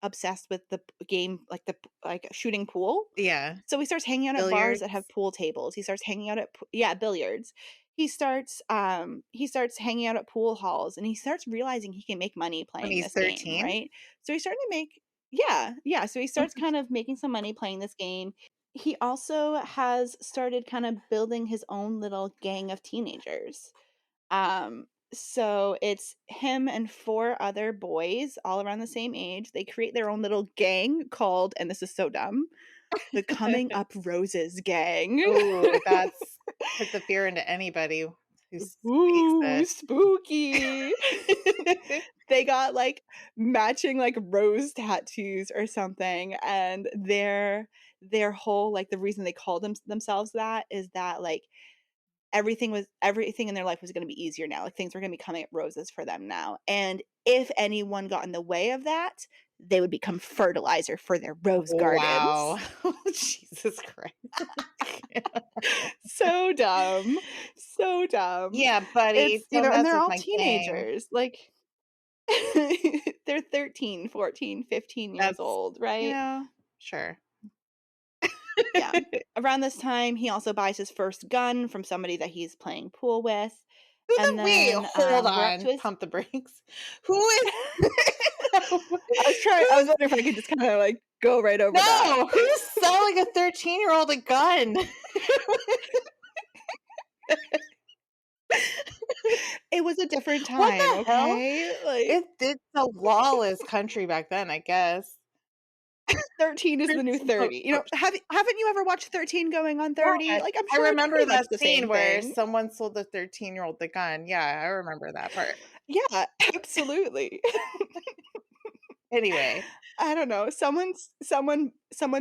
Speaker 2: obsessed with the game, like shooting pool.
Speaker 1: Yeah.
Speaker 2: So he starts hanging out at bars that have
Speaker 1: Billiards
Speaker 2: pool tables. He starts hanging out at billiards. He starts hanging out at pool halls, and he starts realizing he can make money
Speaker 1: when
Speaker 2: playing
Speaker 1: he's
Speaker 2: this game,
Speaker 1: 13?
Speaker 2: right? So he's starting to make yeah, so he starts kind of making some money playing this game. He also has started kind of building his own little gang of teenagers. So it's him and 4 other boys all around the same age. They create their own little gang called, and this is so dumb, the Coming Up Roses Gang.
Speaker 1: Ooh, that's puts a fear into anybody who speaks
Speaker 2: Ooh,
Speaker 1: it.
Speaker 2: spooky. They got, like, matching, like, rose tattoos or something, and their whole like, the reason they call themselves that is that, like, everything in their life was gonna be easier now, like, things were gonna be coming up roses for them now, and if anyone got in the way of that, they would become fertilizer for their rose
Speaker 1: Wow.
Speaker 2: gardens.
Speaker 1: Jesus Christ.
Speaker 2: So dumb, so dumb.
Speaker 1: Yeah, buddy,
Speaker 2: It's
Speaker 1: don't
Speaker 2: and
Speaker 1: mess
Speaker 2: they're
Speaker 1: with
Speaker 2: all
Speaker 1: my gang.
Speaker 2: teenagers, like, they're 13, 14, 15 years
Speaker 1: That's
Speaker 2: old, right?
Speaker 1: sure.
Speaker 2: Yeah. Around this time, he also buys his first gun from somebody that he's playing pool with,
Speaker 1: Who
Speaker 2: and
Speaker 1: the wait,
Speaker 2: then,
Speaker 1: hold
Speaker 2: we're up to
Speaker 1: on,
Speaker 2: his
Speaker 1: pump the brakes. Who is
Speaker 2: I was
Speaker 1: who's
Speaker 2: wondering if I could just kinda, like, go right over that.
Speaker 1: no, who's selling a 13-year-old a gun?
Speaker 2: It was a different
Speaker 1: What
Speaker 2: time,
Speaker 1: the hell?
Speaker 2: okay? Like,
Speaker 1: It's a lawless country back then, I guess.
Speaker 2: 13 is the new
Speaker 1: 13 oh,
Speaker 2: 30. You know, haven't you ever watched 13 Going on 30?
Speaker 1: yeah,
Speaker 2: Like, I'm
Speaker 1: I
Speaker 2: sure it's
Speaker 1: remember
Speaker 2: pretty much
Speaker 1: that
Speaker 2: the
Speaker 1: scene
Speaker 2: same
Speaker 1: where
Speaker 2: thing.
Speaker 1: someone sold the 13-year-old the gun. Yeah, I remember that part.
Speaker 2: Yeah, absolutely.
Speaker 1: Anyway.
Speaker 2: I don't know. Someone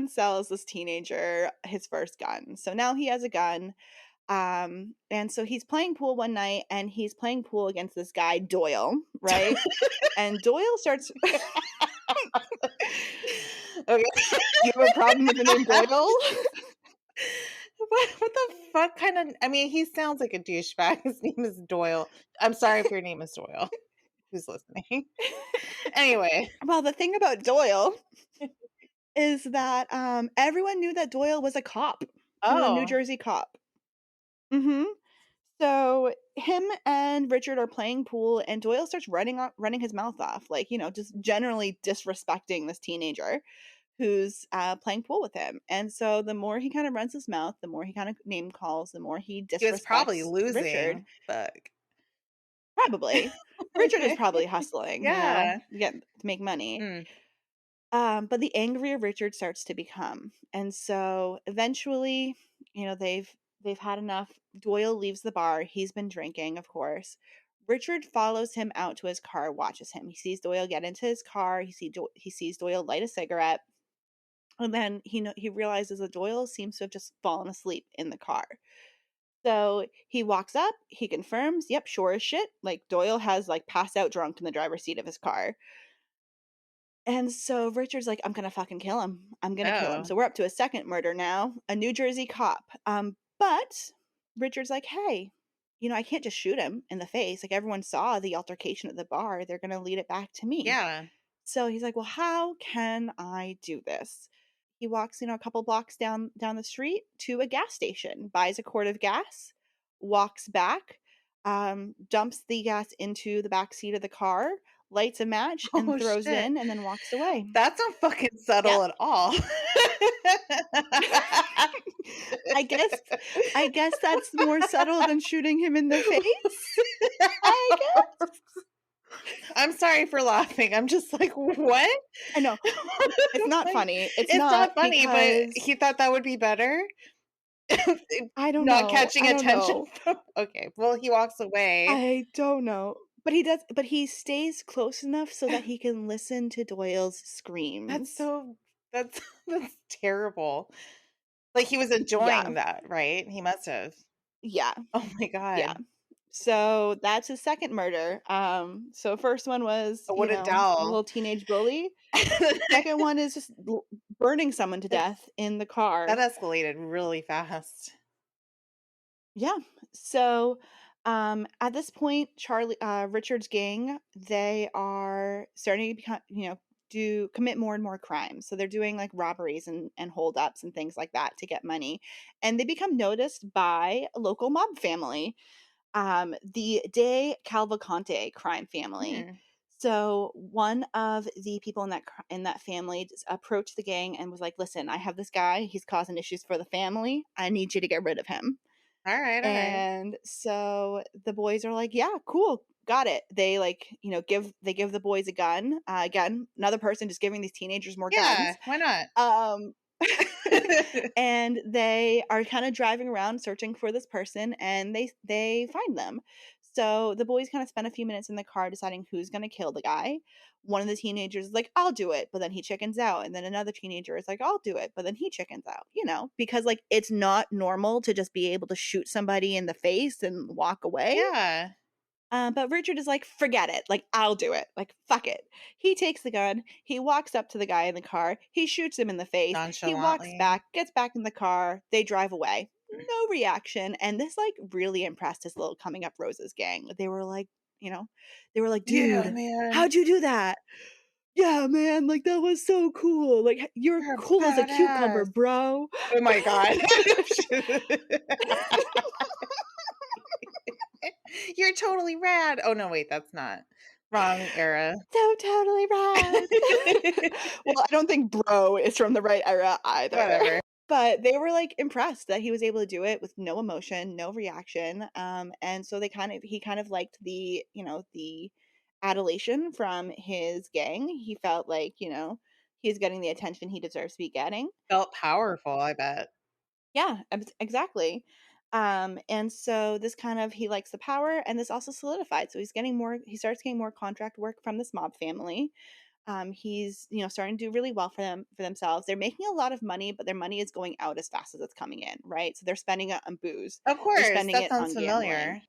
Speaker 2: sells this teenager his first gun. So now he has a gun. And so he's playing pool one night, and he's playing pool against this guy, Doyle, right? And Doyle starts
Speaker 1: Okay.
Speaker 2: You have a problem with the name Doyle?
Speaker 1: What the fuck kinda I mean, he sounds like a douchebag. His name is Doyle. I'm sorry if your name is Doyle, who's listening. Anyway.
Speaker 2: Well, the thing about Doyle is that, everyone knew that Doyle was a cop. He was a New
Speaker 1: Oh,
Speaker 2: Jersey cop. Mhm. So, him and Richard are playing pool, and Doyle starts running his mouth off, like, just generally disrespecting this teenager who's, playing pool with him, and so the more he kinda runs his mouth, the more he kinda name calls, the more he
Speaker 1: he was probably
Speaker 2: disrespects Richard.
Speaker 1: losing. Fuck.
Speaker 2: Probably. Richard is probably hustling,
Speaker 1: Yeah.
Speaker 2: to make money.
Speaker 1: Mm.
Speaker 2: But the angrier Richard starts to become, and so eventually, they've had enough. Doyle leaves the bar. He's been drinking, of course. Richard follows him out to his car, watches him. He sees Doyle get into his car. He sees Doyle light a cigarette, and then he realizes that Doyle seems to have just fallen asleep in the car. So he walks up. He confirms, "Yep, sure as shit. Like Doyle has like passed out drunk in the driver's seat of his car." And so Richard's like, "I'm gonna fucking kill him. I'm gonna kill him."
Speaker 1: Oh.
Speaker 2: So we're up to a second murder now, a New Jersey cop. But Richard's like, "Hey, I can't just shoot him in the face. Like everyone saw the altercation at the bar. They're gonna lead it back to me."
Speaker 1: Yeah.
Speaker 2: So he's like, "Well, how can I do this?" He walks, a couple blocks down the street to a gas station, buys a quart of gas, walks back, dumps the gas into the back seat of the car, lights a match, and
Speaker 1: Oh,
Speaker 2: throws it
Speaker 1: shit.
Speaker 2: in, and then walks away.
Speaker 1: That's not fucking
Speaker 2: Yep.
Speaker 1: subtle at all.
Speaker 2: I guess I guess that's more subtle than shooting him in the face, I guess?
Speaker 1: I'm sorry for laughing. I'm just like, "What?"
Speaker 2: I know. It's not
Speaker 1: Like,
Speaker 2: funny. It's
Speaker 1: it's
Speaker 2: not
Speaker 1: not funny, but
Speaker 2: because
Speaker 1: he thought that would be better?
Speaker 2: I don't
Speaker 1: Not
Speaker 2: know.
Speaker 1: catching
Speaker 2: I don't
Speaker 1: attention
Speaker 2: know.
Speaker 1: from okay, well, he walks away.
Speaker 2: I don't know. But he stays close enough so that he can listen to Doyle's
Speaker 1: That's
Speaker 2: screams.
Speaker 1: so that's that's terrible. Like, he was enjoying
Speaker 2: Yeah.
Speaker 1: that, right? He must have.
Speaker 2: Yeah.
Speaker 1: Oh my
Speaker 2: Yeah.
Speaker 1: god.
Speaker 2: So that's his second murder. So first one was,
Speaker 1: What a
Speaker 2: a
Speaker 1: doll.
Speaker 2: little teenage bully. Second one is just burning someone to death in the
Speaker 1: That
Speaker 2: car.
Speaker 1: escalated really fast.
Speaker 2: Yeah. So at this point, Richard's gang, they are starting to become, commit more and more crimes. So they're doing like robberies and holdups and things like that to get money. And they become noticed by a local mob family, the De Cavalcante crime family.
Speaker 1: Hmm.
Speaker 2: So one of the people in that family approached the gang and was like, "Listen, I have this guy. He's causing issues for the family. I need you to get rid of him."
Speaker 1: All right, all right.
Speaker 2: And so the boys are like, "Yeah, cool, got it." They like, give the boys a gun. Again, another person just giving these teenagers more
Speaker 1: Yeah,
Speaker 2: guns.
Speaker 1: why not?
Speaker 2: Um, and they are kind of driving around searching for this person, and they find them. So the boys kind of spend a few minutes in the car deciding who's going to kill the guy. One of the teenagers is like, "I'll do it," but then he chickens out. And then another teenager is like, "I'll do it," but then he chickens out, because like it's not normal to just be able to shoot somebody in the face and walk away.
Speaker 1: Yeah,
Speaker 2: But Richard is like, "Forget it. Like, I'll do it. Like, fuck it." He takes the gun. He walks up to the guy in the car. He shoots him in the face. He walks
Speaker 1: nonchalantly.
Speaker 2: back, gets back in the car. They drive away. No reaction. And this, like, really impressed his little coming up Roses gang. You know, they were like,
Speaker 1: Yeah,
Speaker 2: "Dude,
Speaker 1: man,
Speaker 2: how'd you do that?" "Yeah, man. Like, that was so cool. Like, you're
Speaker 1: you're a
Speaker 2: cool as a cucumber,
Speaker 1: badass.
Speaker 2: bro."
Speaker 1: Oh my god. You're totally rad. Oh no, wait, that's not. Wrong era.
Speaker 2: So totally rad. Well, I don't think bro is from the right era either.
Speaker 1: Whatever.
Speaker 2: But they were, like, impressed that he was able to do it with no emotion, no reaction, and so he kind of liked the adulation from his gang. He felt like, he's getting the attention he deserves to be getting.
Speaker 1: Felt powerful, I bet.
Speaker 2: Yeah, exactly. And so this kind of he likes the power, and this also solidified. So he starts getting more contract work from this mob family. He's, starting to do really well for themselves. They're making a lot of money, but their money is going out as fast as it's coming in, right? So they're spending it on booze.
Speaker 1: Of
Speaker 2: They're
Speaker 1: course,
Speaker 2: spending
Speaker 1: that
Speaker 2: it
Speaker 1: sounds
Speaker 2: on gambling.
Speaker 1: familiar.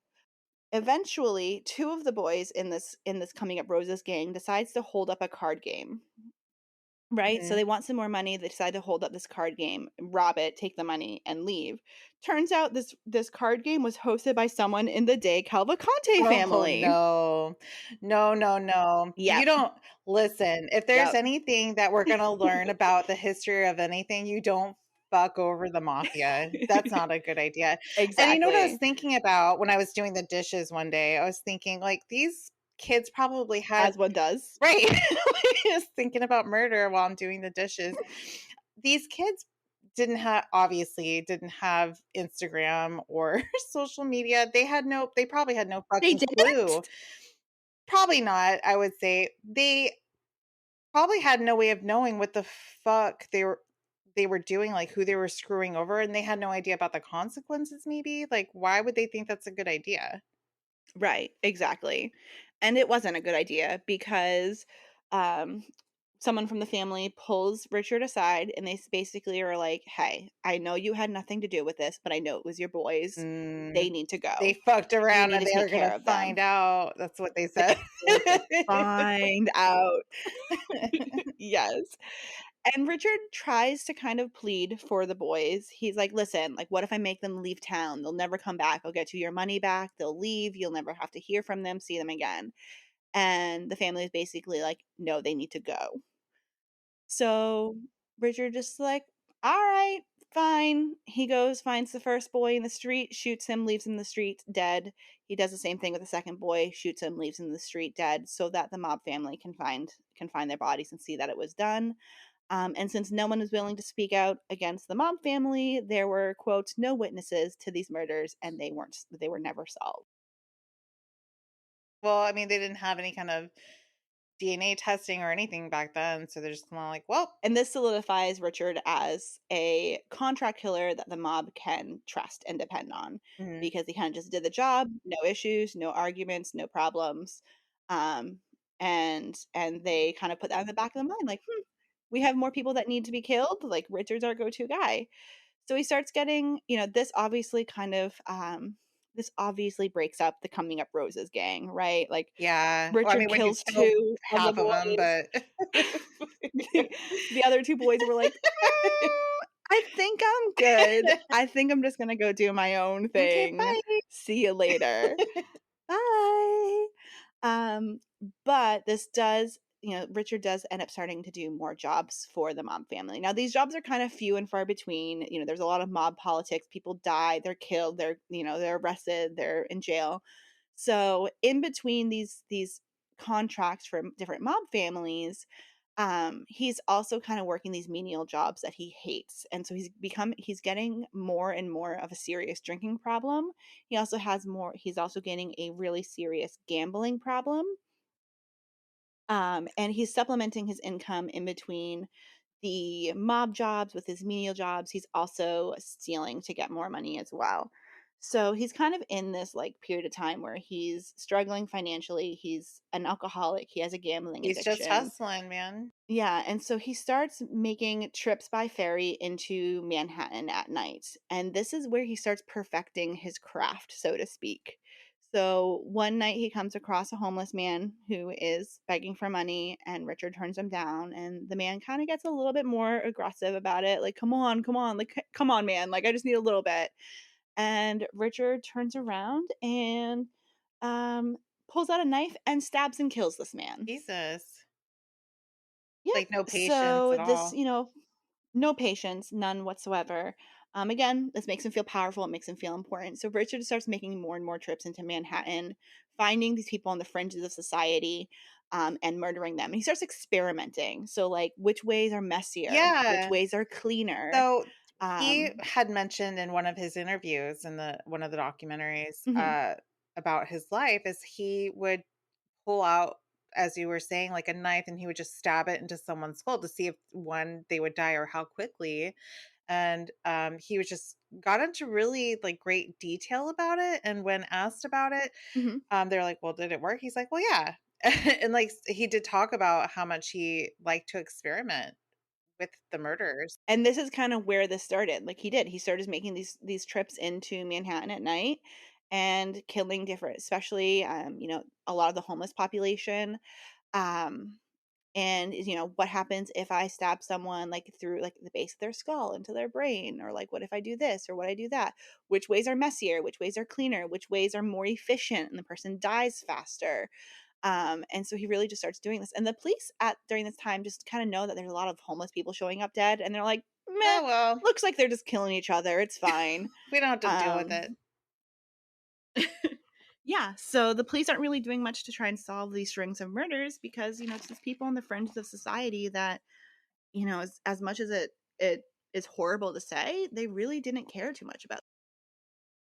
Speaker 2: Eventually, two of the boys in this coming up Roses gang decides to hold up a card game. Right? So
Speaker 1: Mhm.
Speaker 2: they want some more money. They decide to hold up this card game, rob it, take the money, and leave. Turns out this card game was hosted by someone in the De Cavalcante
Speaker 1: Oh,
Speaker 2: family.
Speaker 1: no. No, no, no. You
Speaker 2: Yep.
Speaker 1: don't listen, if there's
Speaker 2: Yep.
Speaker 1: anything that we're gonna learn about the history of anything, you don't fuck over the mafia. That's not a good idea. And you know what I was
Speaker 2: Exactly.
Speaker 1: thinking about when I was doing the dishes one day? I was thinking, like, these kids probably had.
Speaker 2: As one does.
Speaker 1: Right. Just thinking about murder while I'm doing the dishes. These kids didn't have Instagram or social media. They probably had no
Speaker 2: They
Speaker 1: fucking clue.
Speaker 2: didn't?
Speaker 1: Probably not, I would say. They probably had no way of knowing what the fuck they were doing, like who they were screwing over, and they had no idea about the consequences maybe. Like, why would they think that's a good idea?
Speaker 2: Right, exactly. And it wasn't a good idea because um someone from the family pulls Richard aside and basically are like, "Hey, I know you had nothing to do with this, but I know it was your boys. They
Speaker 1: Mm,
Speaker 2: need to
Speaker 1: they
Speaker 2: go.
Speaker 1: fucked
Speaker 2: You
Speaker 1: around
Speaker 2: need
Speaker 1: and
Speaker 2: to
Speaker 1: they
Speaker 2: take
Speaker 1: were
Speaker 2: care
Speaker 1: gonna
Speaker 2: of
Speaker 1: find
Speaker 2: them."
Speaker 1: out. That's what they
Speaker 2: They
Speaker 1: said.
Speaker 2: were gonna find out. Yes. And Richard tries to kind of plead for the boys. He's like, "Listen, like, what if I make them leave town? They'll never come back. I'll get you your money back. They'll leave. You'll never have to hear from them, see them again." And the family is basically like, "No, they need to go." So Richard just like, "All right, fine." He goes, finds the first boy in the street, shoots him, leaves him in the street dead. He does the same thing with the second boy, shoots him, leaves him in the street dead, so that the mob family can find their bodies and see that it was done. And since no one was willing to speak out against the mob family, there were, quote, "no witnesses to these murders," and they were never solved.
Speaker 1: Well, I mean, they didn't have any kind of DNA testing or anything back then, so they're just kinda like, "Well."
Speaker 2: And this solidifies Richard as a contract killer that the mob can trust and depend on
Speaker 1: Mhm.
Speaker 2: because he kind of just did the job, no issues, no arguments, no problems. Um, and they kind of put that in the back of the mind, like, we have more people that need to be killed. Like, Richard's our go-to guy. So he starts getting, this obviously breaks up the Coming Up Roses gang, right? Like,
Speaker 1: Yeah. Well, I
Speaker 2: Richard
Speaker 1: mean, when you
Speaker 2: kills
Speaker 1: kill
Speaker 2: two of the
Speaker 1: half of them,
Speaker 2: boys.
Speaker 1: but
Speaker 2: The other two boys were like, I think I'm good. I think I'm just gonna go do my own
Speaker 1: "Okay,
Speaker 2: thing.
Speaker 1: bye."
Speaker 2: See you later. Bye." Um, but this does, Richard does end up starting to do more jobs for the mob family. Now, these jobs are kind of few and far between. There's a lot of mob politics. People die, they're killed, they're arrested, they're in jail. So in between these contracts from different mob families, he's also kind of working these menial jobs that he hates. And so he's getting more and more of a serious drinking problem. He's also getting a really serious gambling problem. And he's supplementing his income in between the mob jobs with his menial jobs. He's also stealing to get more money as well. So he's kind of in this like period of time where he's struggling financially. He's an alcoholic. He has a gambling
Speaker 1: He's just
Speaker 2: addiction.
Speaker 1: hustling, man.
Speaker 2: Yeah, and so he starts making trips by ferry into Manhattan at night. And this is where he starts perfecting his craft, so to speak. So one night he comes across a homeless man who is begging for money, and Richard turns him down. And the man kind of gets a little bit more aggressive about it, like, come on, like, come on, man, like, I just need a little bit. And Richard turns around and um, pulls out a knife and stabs and kills this man.
Speaker 1: Jesus.
Speaker 2: Yep.
Speaker 1: Like, no patience
Speaker 2: So
Speaker 1: at
Speaker 2: this,
Speaker 1: all.
Speaker 2: no patience, none whatsoever. Again, this makes him feel powerful. It makes him feel important. So Richard starts making more and more trips into Manhattan, finding these people on the fringes of society, and murdering them. And he starts experimenting. So, like, which ways are messier? Which
Speaker 1: Yeah.
Speaker 2: ways are cleaner?
Speaker 1: So, he
Speaker 2: Um,
Speaker 1: had mentioned in one of his interviews in the one of the documentaries,
Speaker 2: mhm,
Speaker 1: about his life is he would pull out, as you were saying, like a knife, and he would just stab it into someone's skull to see if, one, they would die or how quickly. And he was just got into really like great detail about it. And when asked about it,
Speaker 2: mhm.
Speaker 1: they're like, "Well, did it work?" He's like, "Well, yeah." And like he did talk about how much he liked to experiment with the murders.
Speaker 2: And this is kind of where this started. Like, he started making these trips into Manhattan at night and killing different, especially a lot of the homeless population. Um, and what happens if I stab someone like through like the base of their skull into their brain, or like what if I do this or what I do that? Which ways are messier? Which ways are cleaner? Which ways are more efficient and the person dies faster? And so he really just starts doing this. And the police at during this time just kind of know that there's a lot of homeless people showing up dead, and they're like, meh,
Speaker 1: Oh well,
Speaker 2: looks like they're just killing each other. It's fine.
Speaker 1: we don't have to deal with it.
Speaker 2: Um, yeah, so the police aren't really doing much to try and solve these strings of murders because, it's these people on the fringes of society that, as much as it is horrible to say, they really didn't care too much about.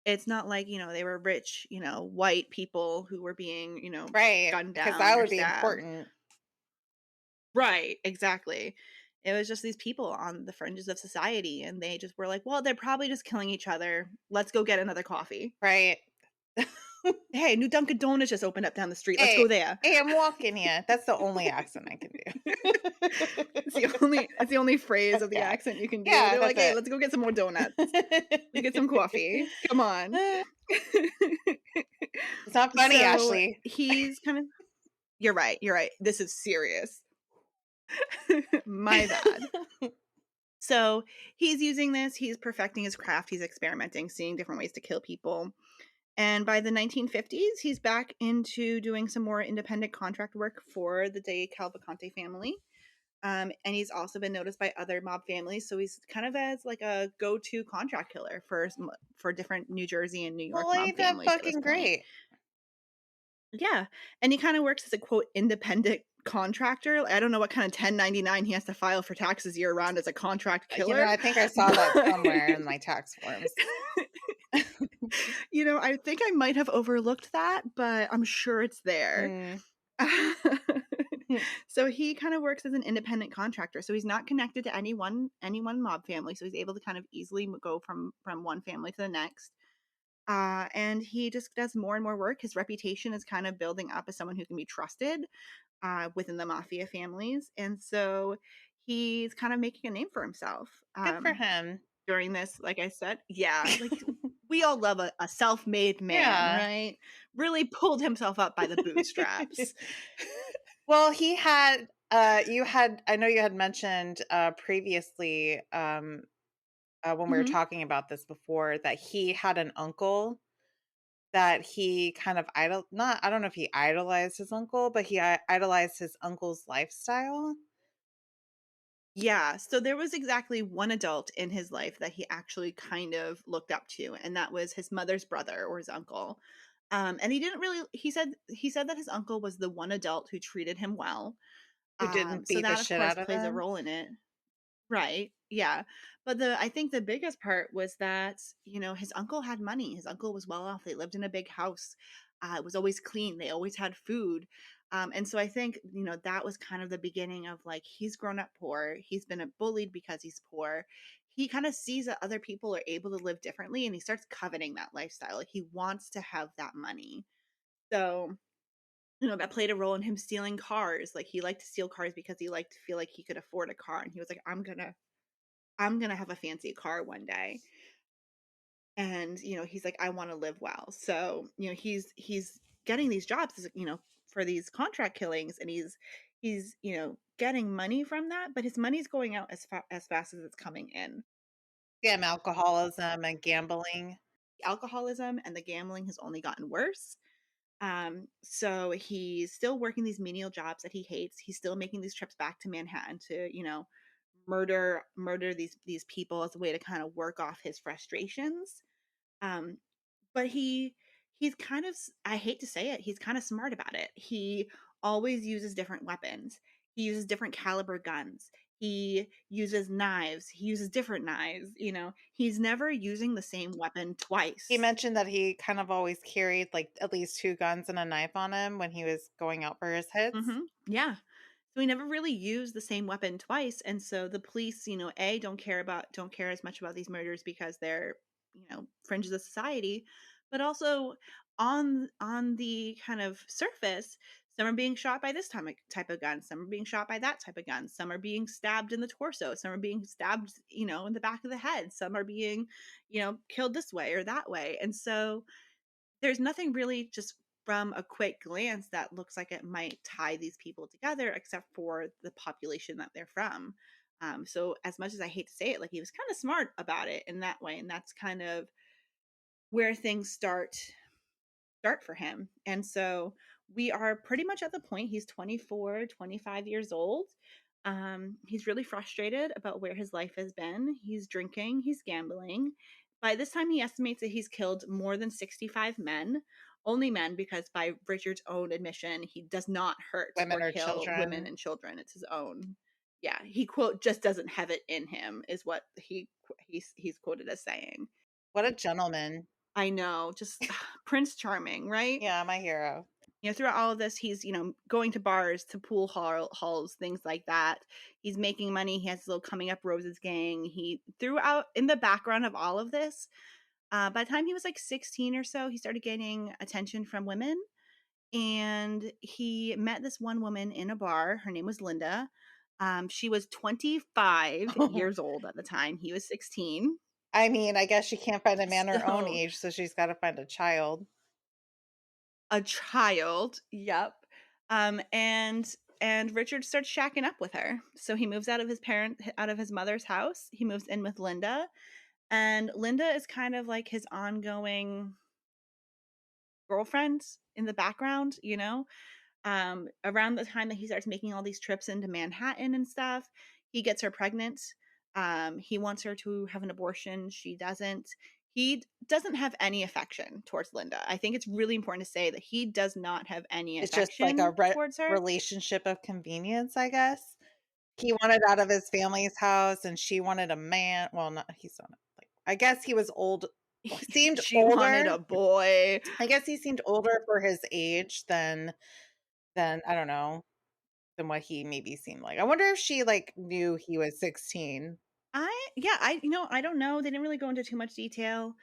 Speaker 2: It's not like, they were rich, white people who were being,
Speaker 1: Right,
Speaker 2: gunned
Speaker 1: because
Speaker 2: down
Speaker 1: that
Speaker 2: or
Speaker 1: would be
Speaker 2: stabbed.
Speaker 1: important.
Speaker 2: Right, exactly. It was just these people on the fringes of society, and they just were like, "Well, they're probably just killing each other. Let's go get another coffee.
Speaker 1: Right.
Speaker 2: Hey, new Dunkin' Donuts just opened up down the street. Let's
Speaker 1: Hey,
Speaker 2: go there."
Speaker 1: hey, I'm walking here. That's the only accent I can
Speaker 2: It's
Speaker 1: do.
Speaker 2: the only phrase of the
Speaker 1: Yeah.
Speaker 2: accent you can do.
Speaker 1: Yeah,
Speaker 2: They're
Speaker 1: that's
Speaker 2: like, "Hey,
Speaker 1: it.
Speaker 2: let's go get some more donuts. Let's get some coffee. Come on."
Speaker 1: It's not funny,
Speaker 2: So,
Speaker 1: Ashley.
Speaker 2: he's kind of you're right. This is serious. My bad. So he's using this, he's perfecting his craft, he's experimenting, seeing different ways to kill people. And by the 1950s, he's back into doing some more independent contract work for the De Cavalcante family. And he's also been noticed by other mob families. So he's kind of as like a go-to contract killer for different New Jersey and New York
Speaker 1: Well,
Speaker 2: mob
Speaker 1: ain't that
Speaker 2: families at this
Speaker 1: fucking
Speaker 2: point.
Speaker 1: great?
Speaker 2: Yeah. And he kind of works as a quote independent contractor. I don't know what kind of 1099 he has to file for taxes year round as a contract killer.
Speaker 1: I think I saw that somewhere in my tax forms.
Speaker 2: I think I might have overlooked that, but I'm sure it's there.
Speaker 1: Mm.
Speaker 2: So he kind of works as an independent contractor. So he's not connected to any one mob family. So he's able to kind of easily go from one family to the next. And he just does more and more work. His reputation is kind of building up as someone who can be trusted within the mafia families. And so he's kind of making a name for himself.
Speaker 1: Good for him.
Speaker 2: During this, like I said, yeah, like we all love a self-made man,
Speaker 1: Yeah.
Speaker 2: right? Really pulled himself up by the bootstraps.
Speaker 1: Well, he had I know you had mentioned previously, when we were
Speaker 2: Mhm.
Speaker 1: talking about this before, that he had an uncle that he kind of not I don't know if he idolized his uncle, but he idolized his uncle's lifestyle.
Speaker 2: Yeah, so there was exactly one adult in his life that he actually kind of looked up to, and that was his mother's brother or his uncle. And he didn't really he said that his uncle was the one adult who treated him well.
Speaker 1: Who didn't
Speaker 2: So
Speaker 1: beat the
Speaker 2: that of
Speaker 1: shit
Speaker 2: course
Speaker 1: out of
Speaker 2: plays a
Speaker 1: him.
Speaker 2: role in it. Right. Yeah. But I think the biggest part was that, his uncle had money. His uncle was well off. They lived in a big house. It was always clean. They always had food. And so I think, that was kind of the beginning of like, he's grown up poor. He's been bullied because he's poor. He kind of sees that other people are able to live differently and he starts coveting that lifestyle. Like he wants to have that money. So, that played a role in him stealing cars. Like he liked to steal cars because he liked to feel like he could afford a car. And he was like, I'm gonna have a fancy car one day. And, he's like, I want to live well. So, he's getting these jobs, for these contract killings, and he's getting money from that, but his money's going out as fast as it's coming in.
Speaker 1: Yeah, alcoholism and gambling.
Speaker 2: The alcoholism and the gambling has only gotten worse. So he's still working these menial jobs that he hates. He's still making these trips back to Manhattan to, murder these people as a way to kind of work off his frustrations. Um, but he's kind of I hate to say it, he's kind of smart about it. He always uses different weapons. He uses different caliber guns. He uses knives. He uses different knives, He's never using the same weapon
Speaker 1: He
Speaker 2: twice.
Speaker 1: mentioned that he kind of always carried like at least two guns and a knife on him when he was going out for his hits.
Speaker 2: Yeah. So he never really used the same weapon twice, and so the police, A, don't care as much about these murders because they're, fringes of society, but also on the kind of surface, some are being shot by this type of gun, some are being shot by that type of gun, some are being stabbed in the torso, some are being stabbed, in the back of the head, some are being, killed this way or that way, and so there's nothing really just from a quick glance that looks like it might tie these people together except for the population that they're from. So as much as I hate to say it, like he was kind of smart about it in that way, and that's kind of where things start for him. And so we are pretty much at the point he's 24, 25 years old. He's really frustrated about where his life has been. He's drinking, he's gambling. By this time, he estimates that he's killed more than 65 men, only men, because by Richard's own admission, he does not hurt
Speaker 1: Women
Speaker 2: or
Speaker 1: or
Speaker 2: kill women
Speaker 1: children.
Speaker 2: and children. It's his own. Yeah, he quote just doesn't have it in him, is what he's quoted as saying.
Speaker 1: What a gentleman.
Speaker 2: I know, just Prince Charming, right?
Speaker 1: Yeah, my hero.
Speaker 2: Throughout all of this, he's, going to bars, to pool halls, things like that. He's making money. He has his little Coming Up Roses gang. He throughout in the background of all of this, by the time he was like 16 or so, he started getting attention from women. And he met this one woman in a bar. Her name was Linda. She was 25 years old at the time. He was 16.
Speaker 1: I mean, I guess she can't find a man her own
Speaker 2: So
Speaker 1: age, so she's got to find a child.
Speaker 2: a child, yep. And Richard starts shacking up with her. So he moves out of his mother's house. He moves in with Linda, and Linda is kind of like his ongoing girlfriend in the background, around the time that he starts making all these trips into Manhattan and stuff, he gets her pregnant. He wants her to have an abortion. She doesn't. He doesn't have any affection towards Linda. I think it's really important to say that he does not have any
Speaker 1: It's just like a
Speaker 2: affection towards her.
Speaker 1: relationship of convenience, I guess. He wanted out of his family's house and she wanted a man. Well, not he's not like I guess he was old seemed
Speaker 2: She wanted
Speaker 1: older.
Speaker 2: a boy.
Speaker 1: I guess he seemed older for his age than I don't know, than what he maybe seemed like. I wonder if she like knew he was 16.
Speaker 2: I don't know. They didn't really go into too much detail,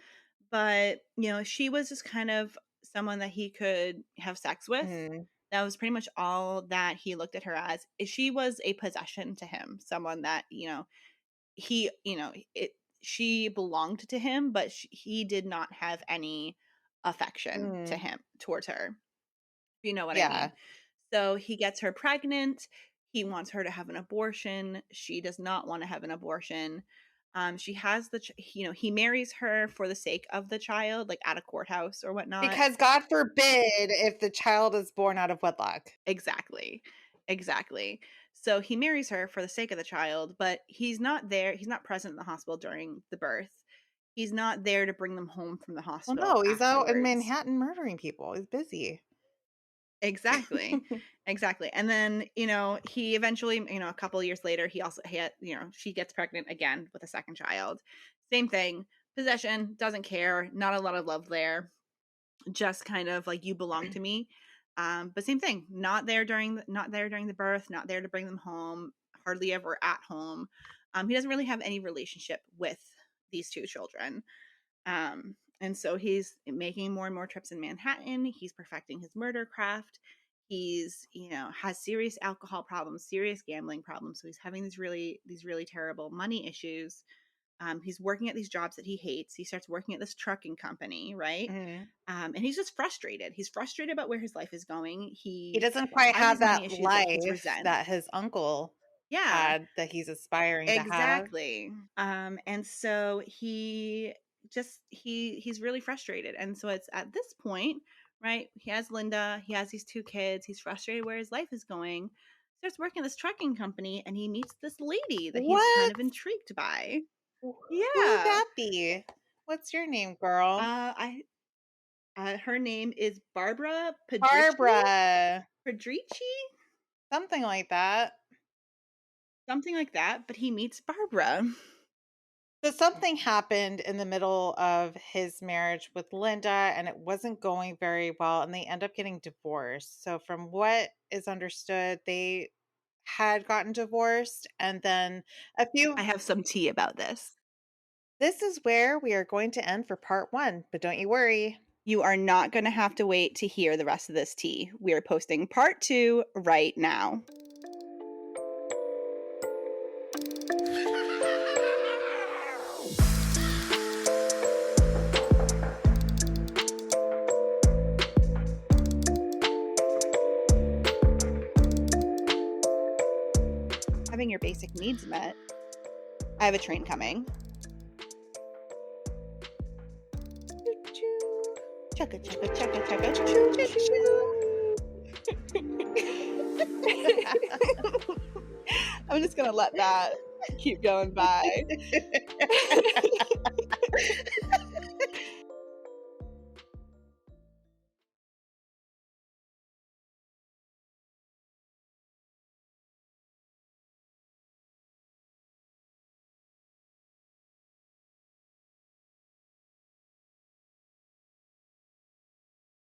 Speaker 2: but she was just kind of someone that he could have sex with.
Speaker 1: Mhm.
Speaker 2: That was pretty much all that he looked at her as. She was a possession to him, someone that, he, it she belonged to him, but he did not have any affection to
Speaker 1: Mm.
Speaker 2: him towards her. If you know what I mean.
Speaker 1: Yeah.
Speaker 2: So he gets her pregnant. He wants her to have an abortion. She does not want to have an abortion. She has he marries her for the sake of the child, like at a courthouse or whatnot.
Speaker 1: Because God forbid if the child is born out of wedlock.
Speaker 2: Exactly. Exactly. So he marries her for the sake of the child, but he's not there. He's not present in the hospital during the birth. He's not there to bring them home from the
Speaker 1: Well,
Speaker 2: hospital
Speaker 1: no, he's out in
Speaker 2: afterwards.
Speaker 1: Manhattan murdering people. He's busy.
Speaker 2: Exactly. Exactly. And then, he eventually, a couple of years later, he also had, she gets pregnant again with a second child. Same thing. Possession, doesn't care, not a lot of love there. Just kind of like, you belong to me. But same thing, not there during the birth, not there to bring them home, hardly ever at home. He doesn't really have any relationship with these two children. And so he's making more and more trips in Manhattan. He's perfecting his murder craft. He's, has serious alcohol problems, serious gambling problems. So he's having these really terrible money issues. He's working at these jobs that he hates. He starts working at this trucking company, right?
Speaker 1: Mhm.
Speaker 2: And he's just frustrated. He's frustrated about where his life is going.
Speaker 1: He
Speaker 2: He
Speaker 1: doesn't quite
Speaker 2: has
Speaker 1: have
Speaker 2: these money
Speaker 1: that
Speaker 2: issues that he
Speaker 1: life
Speaker 2: resents.
Speaker 1: that his uncle
Speaker 2: Yeah,
Speaker 1: had that he's aspiring to have.
Speaker 2: exactly. And so he's really frustrated. And so it's at this point, right? He has Linda, he has these two kids, he's frustrated where his life is going. Starts working at this trucking company and he meets this lady that he's kind
Speaker 1: What?
Speaker 2: of intrigued by.
Speaker 1: Who'd
Speaker 2: Yeah.
Speaker 1: that be? What's your name, girl?
Speaker 2: I Her name is Barbara Pedrici?
Speaker 1: Barbara.
Speaker 2: Pedrici?
Speaker 1: Something like that.
Speaker 2: Something like that, but he meets Barbara.
Speaker 1: So something happened in the middle of his marriage with Linda, and it wasn't going very well, and they end up getting divorced. So from what is understood, they had gotten divorced, and then a
Speaker 2: I
Speaker 1: few
Speaker 2: have some tea about this.
Speaker 1: this is where we are going to end for part 1, but don't you worry.
Speaker 2: You are not going to have to wait to hear the rest of this tea. We are posting part 2 right now. Having your basic needs met. I have a train coming. Chugga, chugga, chugga, chugga, choo, choo, choo. I'm just going to let that keep going by.